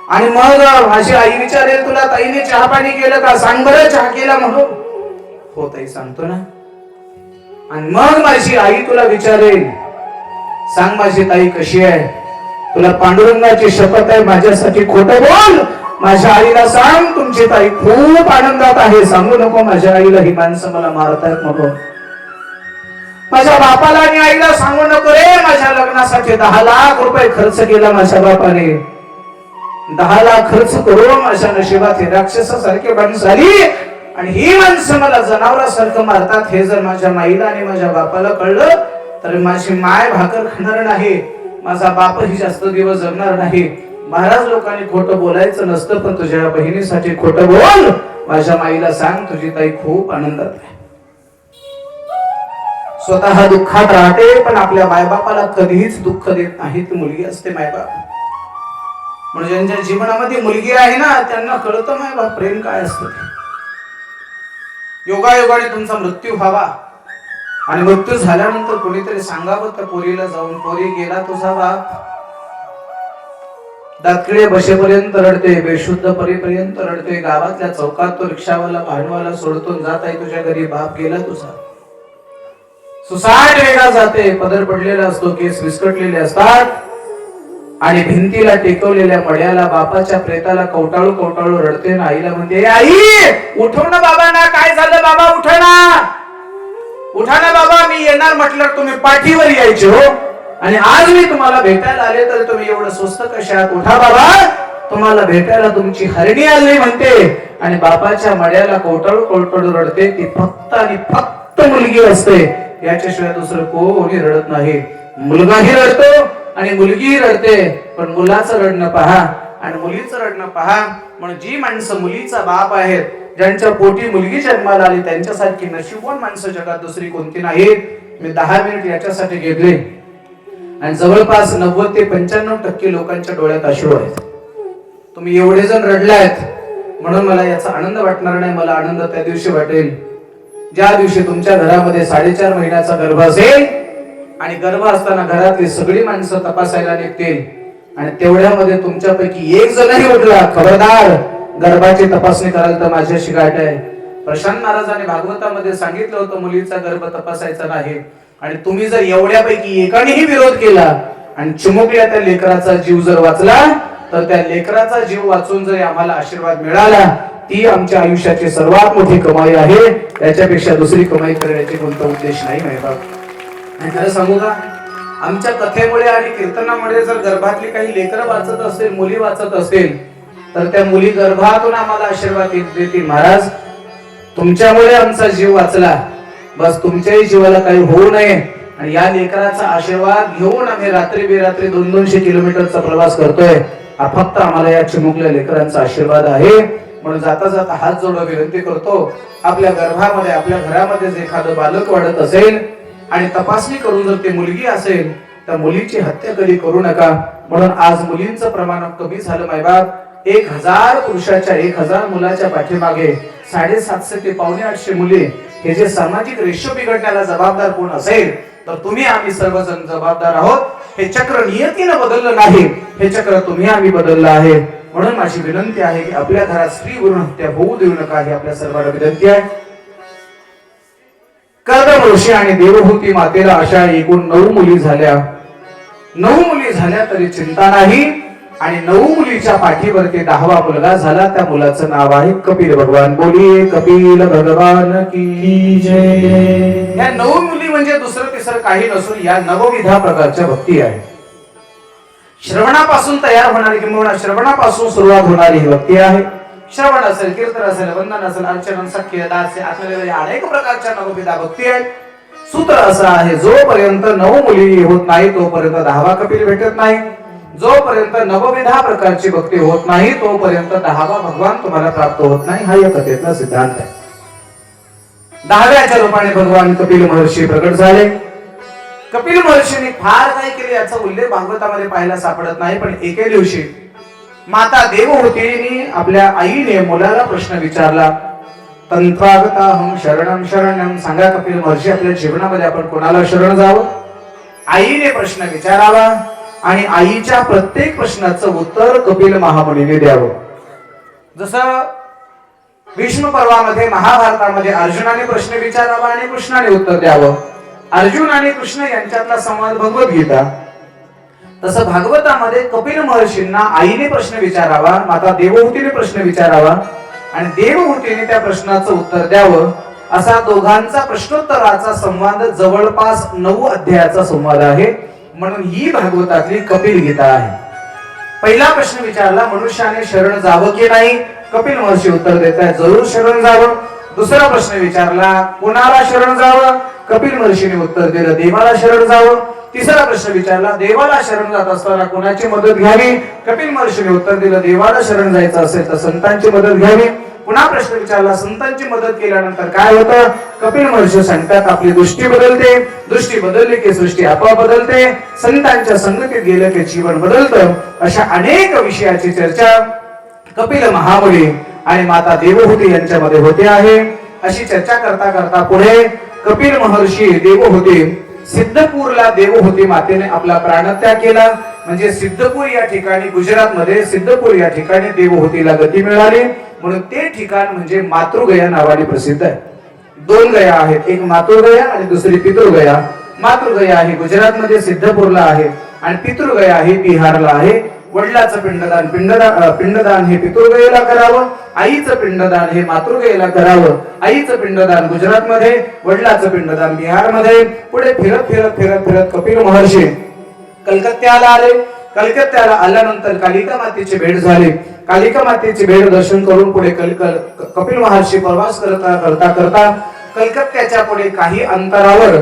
आणि मग माझी आई विचारेल तुला ताईने चहा पाणी केलं का, सांग बरं चहा केला म्हणून. हो ताई सांगतो ना. आणि मग माझी आई तुला विचारेल, सांग माझी ताई कशी आहे, तुला पांडुरंगाची शपथ आहे माझ्यासाठी खोटं बोल. माझ्या आईला सांग तुमची ताई खूप आनंदात आहे, सांगू नको माझ्या आईला ही माणसं मला मारतायत म्हणून. माझ्या बापाला आणि आईला सांगू नको रे, माझ्या लग्नासाठी 10 लाख रुपये खर्च केला माझ्या बापाने. 10 लाख खर्च करून माझ्या नशिबात हे राक्षसासारखे माणसं आली, आणि ही माणसं मला जनावरासारखं मारतात. हे जर माझ्या माईला आणि माझ्या बापाला कळलं तर माझी माय भाकर खाणार नाही, माझा बापही जास्त दिवस जगणार नाही. महाराज लोकांनी खोटं बोलायचं नसतं, पण तुझ्या बहिणीसाठी खोटं बोल. माझ्या माईला सांग तुझी ताई खूप आनंदात आहे. स्वतः दुःखात राहते, पण आपल्या मायबापाला कधीच दुःख देत नाही. ती मुलगी असते मायबाप. म्हणजे ज्यांच्या जीवनामध्ये मुलगी आहे ना, त्यांना कळतं मायबाप प्रेम काय असतं. योगायोगाने तुमचा मृत्यू व्हावा, आणि मृत्यू झाल्यानंतर कोणीतरी सांगावं त्या पोरीला जाऊन, पोरी गेला तुझा बाप, दातकिळे बसेपर्यंत रडते, बेशुद्ध परीपर्यंत रडते, गावातल्या चौकात तो रिक्षावाला भांडवाला सोडतो, जात आहे तुझ्या घरी, बाप गेला तुझा. सुसाट वेगा जाते, पदर पडलेला असतो, केस विस्कटलेले असतात आणि भिंतीला टेकवलेल्या मड्याला बापाच्या प्रेताला कवटाळू कवटाळू रडते ना. आईला म्हणते, आई उठव ना बाबा ना, काय झालं बाबा, उठा ना, उठा ना बाबा, मी येणार म्हटलं तुम्ही पाठीवर यायचे हो, आणि आज मी तुम्हाला भेटायला आले तर तुम्ही एवढं स्वस्त कशात, उठा बाबा, तुम्हाला भेटायला तुमची हरणी आली म्हणते. आणि बापाच्या मड्याला कवटाळू कवटाळू रडते. ती फक्त आणि फक्त मुलगी असते, याच्याशिवाय दुसरं कोणी रडत नाही. मुलगाही रडतो आणि मुलगीही रडते, पण मुलाचं रडणं पहा आणि मुलीचं रडणं पहा. म्हणून जी माणसं मुलीचा बाप आहेत, ज्यांच्या पोटी मुलगी जन्माला आली, त्यांच्यासारखी नशीबवान माणसं जगात दुसरी कोणती नाहीत. मी 10 मिनिट याच्यासाठी घेतले आणि जवळपास 90 ते 95% लोकांच्या डोळ्यात अश्रू आहेत. तुम्ही एवढे जण रडलायत म्हणून मला याचा आनंद वाटणार नाही. मला आनंद त्या दिवशी वाटेल ज्या दिवशी तुमच्या घरामध्ये 4.5 महिन्याचा गर्भ असेल आणि गर्भ असताना घरातली सगळी माणसं तपासायला निघतील आणि तेवढ्यामध्ये तुमच्यापैकी एक जणही उठला, खबरदार गर्भाची तपासणी कराल तर माझ्याशी गाठ आहे. प्रशांत महाराजांनी भागवतामध्ये सांगितलं होतं मुलीचा गर्भ तपासायचा नाही, आणि तुम्ही जर एवढ्यापैकी एकानेही विरोध केला आणि चिमुकल्या त्या लेकराचा जीव जर वाचला, तर त्या लेकराचा जीव वाचून जर आम्हाला आशीर्वाद मिळाला, ती आमच्या आयुष्याची सर्वात मोठी कमाई आहे. त्याच्यापेक्षा दुसरी कमाई करण्याचे कोणता उद्देश नाही बाप. आणि खरं सांगू का, आमच्या कथेमुळे आणि कीर्तनामुळे जर गर्भातली काही लेकरं वाचत असतील, मुली वाचत असतील, तर त्या मुली गर्भातून आम्हाला आशीर्वाद देतील. महाराज, तुमच्यामुळे आमचा जीव वाचला, बस तुमच्याही जीवाला काही होऊ नये. आणि या लेकराचा आशीर्वाद घेऊन आम्ही रात्री बेरात्री 200 किलोमीटरचा प्रवास करतोय. हा फक्त आम्हाला या चिमुकल्या लेकरांचा आशीर्वाद आहे. म्हणून जाता जाता हात जोडून विनंती करतो, आपल्या गर्भामध्ये, आपल्या घरामध्ये जर एखादं बालक वाढत असेल आणि तपासणी करून जर ती मुलगी असेल, तर मुलीची हत्या कधी करू नका. म्हणून आज मुलींचं प्रमाण कमी झालं मायबाप. 1000 पुरुषाच्या 1000 मुलाच्या पाठीमागे 750 ते 750 मुली, हे जे सामाजिक रेशो बिघडण्याला जबाबदार कोण असेल, तर तुम्ही आम्ही सर्वजण जबाबदार आहोत. हे चक्र नियतीनं बदललं नाही, हे चक्र तुम्ही आम्ही बदललं आहे. म्हणून माझी विनंती आहे की आपल्या घरात स्त्री भ्रूण हत्या होऊ देऊ नका, ही आपल्या सर्वांना विनंती आहे. कर्दम ऋषी आणि देवहूती मातेला अशा एकूण 9 मुली झाल्या. 9 मुली झाल्या तरी चिंता नाही, आणि 9 मुलीच्या पाठीवरती 10वा मुलगा झाला. त्या मुलाचं नाव आहे कपिल भगवान. बोलिये कपिल भगवान की जय. या 9 मुली म्हणजे दुसरं तिसरं काही नसून या 9विधा प्रकारच्या भक्ती आहे. श्रवणापासून तयार होणारी किंवा श्रवणापासून सुरुवात होणारी ही भक्ती आहे. श्रवण असेल, कीर्तन असेल, वंदन असेल, अर्चन, सख्य, दास्य, आत्मनिवेदन अनेक प्रकारच्या 9विधा भक्ती आहेत. सूत्र असं आहे, जोपर्यंत 9 मुली होत नाही तोपर्यंत 10वा कपिल भेटत नाही. जोपर्यंत 9विधा प्रकारची भक्ती होत नाही तोपर्यंत 10वा भगवान तुम्हाला प्राप्त होत नाही. हा या कथेतला सिद्धांत आहे. 10व्याच्या रूपाने भगवान कपिल महर्षी प्रकट झाले. कपिल महर्षींनी फार काही केले याचा उल्लेख भागवतामध्ये पाहायला सापडत नाही, पण एके दिवशी माता देवहूतीने आपल्या आईने मुलाला प्रश्न विचारला, तंत्रागताहं शरणं शरणं. सांगा कपिल महर्षी, आपल्या जीवनामध्ये आपण कोणाला शरण जावं? आईने प्रश्न विचारावा आणि आईच्या प्रत्येक प्रश्नाचं उत्तर कपिल महामुनीने द्यावं. जसं भीष्म पर्वामध्ये, महाभारतामध्ये अर्जुनाने प्रश्न विचारावा आणि कृष्णाने उत्तर द्यावं. अर्जुन आणि कृष्ण यांच्यातला संवाद भगवद्गीता. तसं भागवतामध्ये कपिल महर्षींना आईने प्रश्न विचारावा, माता देवहूतीने प्रश्न विचारावा आणि देवहूतीने त्या प्रश्नाचं उत्तर द्यावं. असा दोघांचा प्रश्नोत्तराचा संवाद जवळपास 9 अध्यायाचा संवाद आहे. म्हणून ही भागवतातली कपिल गीता आहे. पहिला प्रश्न विचारला, मनुष्याने शरण जावं की नाही? कपिल महर्षी उत्तर देत आहेत, जरूर शरण जावं. दुसरा प्रश्न विचारला, कोणाला शरण जावं? कपिल महर्षीने उत्तर दिलं, देवाला शरण जावं. तिसरा प्रश्न विचारला, देवाला शरण जात असताना कोणाची मदत घ्यावी? कपिल महर्षीने उत्तर दिलं, देवाला शरण जायचं असेल तर संतांची मदत घ्यावी. पुन्हा प्रश्न विचारला, संतांची मदत केल्यानंतर काय होतं? कपिल महर्षी सांगतात, आपली दृष्टी बदलते, दृष्टी बदलली की सृष्टी आपोआप बदलते, संतांच्या संगतीत गेलं की जीवन बदलतं. अशा अनेक विषयाची चर्चा कपिल महामुनी आणि माता देवहूती यांच्यामध्ये होते आहे. अशी चर्चा करता करता पुढे कपिल महर्षी देवहूती सिद्धपूरला, देवहूती मातेने आपला प्राणत्याग केला. म्हणजे सिद्धपूर या ठिकाणी, गुजरात मध्ये सिद्धपूर या ठिकाणी देवहूतीला गती मिळाली. म्हणून ते ठिकाण म्हणजे मातृगया नावाने प्रसिद्ध आहे. दोन गया आहेत, एक मातृगया आणि दुसरी पितृगया. मातृगया ही गुजरातमध्ये सिद्धपूरला आहे आणि पितृगया ही बिहारला आहे. वडिलाचं पिंडदान हे पितृगयेला करावं, आईचं पिंडदान हे मातृगयेला करावं. आईचं पिंडदान गुजरातमध्ये, वडिलाचं पिंडदान बिहारमध्ये. पुढे फिरत फिरत फिरत फिरत कपिल महर्षी कलकत्त्याला आले. कलकत्त्याला आल्यानंतर कालिका मातेची भेट झाली. कालिका मातेची भेट दर्शन करून पुढे कपिल महर्षी प्रवास करता करता करता कलकत्त्याच्या पुढे काही अंतरावर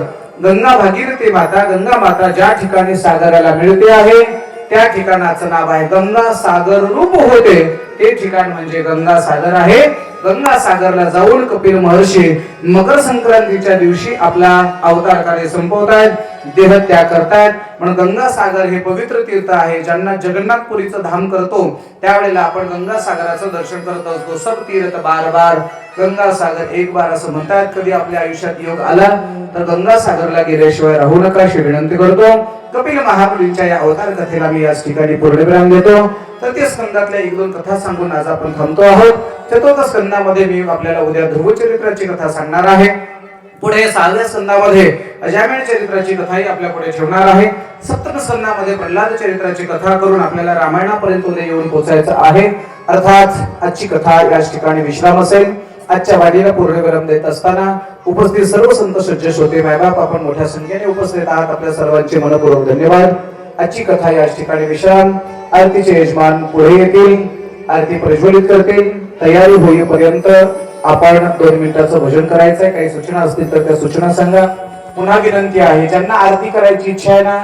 गंगा भागीरथी माता, गंगा माता ज्या ठिकाणी सागराला मिळते आहे त्या ठिकाणाचं नाव आहे गंगा सागर रूप होते. ते ठिकाण म्हणजे गंगा सागर आहे. गंगा सागरला जाऊन कपिल महर्षी मकर संक्रांतीच्या दिवशी आपला अवतार कार्य संपवतायत, देह त्याग करतायत. म्हणून गंगा सागर हे पवित्र तीर्थ आहे. ज्यांना जगन्नाथपुरीचं धाम करतो त्यावेळेला आपण गंगा सागराचं दर्शन करत असतो. सब तीर्थ बार बार, गंगा सागर एक बार असं म्हणतात. कधी आपल्या आयुष्यात योग आला तर गंगा सागरला गेल्याशिवाय राहू नका अशी विनंती करतो. कपिल महामुनींच्या या अवतार कथेला मी याच ठिकाणी पूर्णविराम देतो. तृतीय स्कंदातल्या एक दोन कथा सांगून आज आपण थांबतो आहोत. चतुर्थ स्कंदामध्ये मी आपल्याला उद्या ध्रुव चरित्राची कथा सांगणार आहे. पुढे सहाव्या स्कंदामध्ये अजामिळ चरित्राची कथाही आपल्या पुढे ठेवणार आहे. सप्तम स्कंदामध्ये प्रल्हाद चरित्राची कथा करून आपल्याला रामायणापर्यंत उद्या येऊन पोहोचायचं आहे. अर्थात आजची कथा याच ठिकाणी विश्राम असेल. आजच्या वाणीला पूर्णविराम देत असताना उपस्थित सर्व संत सज्ज श्रोते मायबाप आपण मोठ्या संख्येने उपस्थित आहात. आपल्या सर्वांचे मनपूर्वक धन्यवाद. आजची कथा याच ठिकाणी विश्राम. आरतीचे यजमान पुढे येतील, आरती प्रज्वलित करतील. तयारी होईपर्यंत आपण 2 मिनिटाचं भजन करायचंय. काही सूचना असतील तर त्या सूचना सांगा. पुन्हा विनंती आहे, ज्यांना आरती करायची इच्छा आहे ना,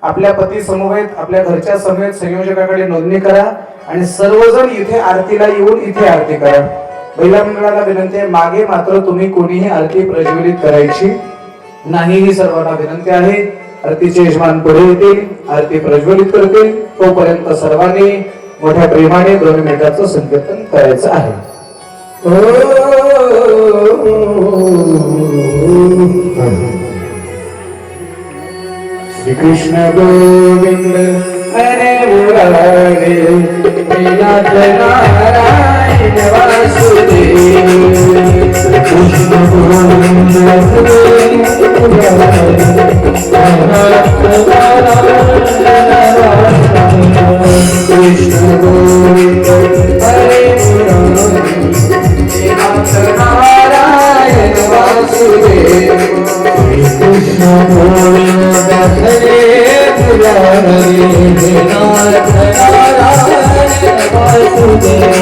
आपल्या पती समवेत, आपल्या घरच्या समेत संयोजकाकडे नोंदणी करा आणि सर्वजण इथे आरतीला येऊन इथे आरती करा. महिला मंडळाला विनंती आहे, मागे मात्र तुम्ही कोणीही आरती प्रज्वलित करायची नाही, ही सर्वांना विनंती आहे. आरतीचे यजमान पुढे येतील, आरती प्रज्वलित करतील. तोपर्यंत सर्वांनी मोठ्या प्रेमाने 2 मिनिटाचं संकीर्तन करायचं आहे. श्री कृष्ण गोविंद हरे मुरारी, नाथ नारायण वासुदेव. कृष्ण गोविंद हरे मुरारी, नाथ कृष्ण गोविंद हरे मुरारी, नाथ नारायण वासुदेव. कृष्ण गोविंद हरे मुरारी, नाथ नारायण वासुदेव.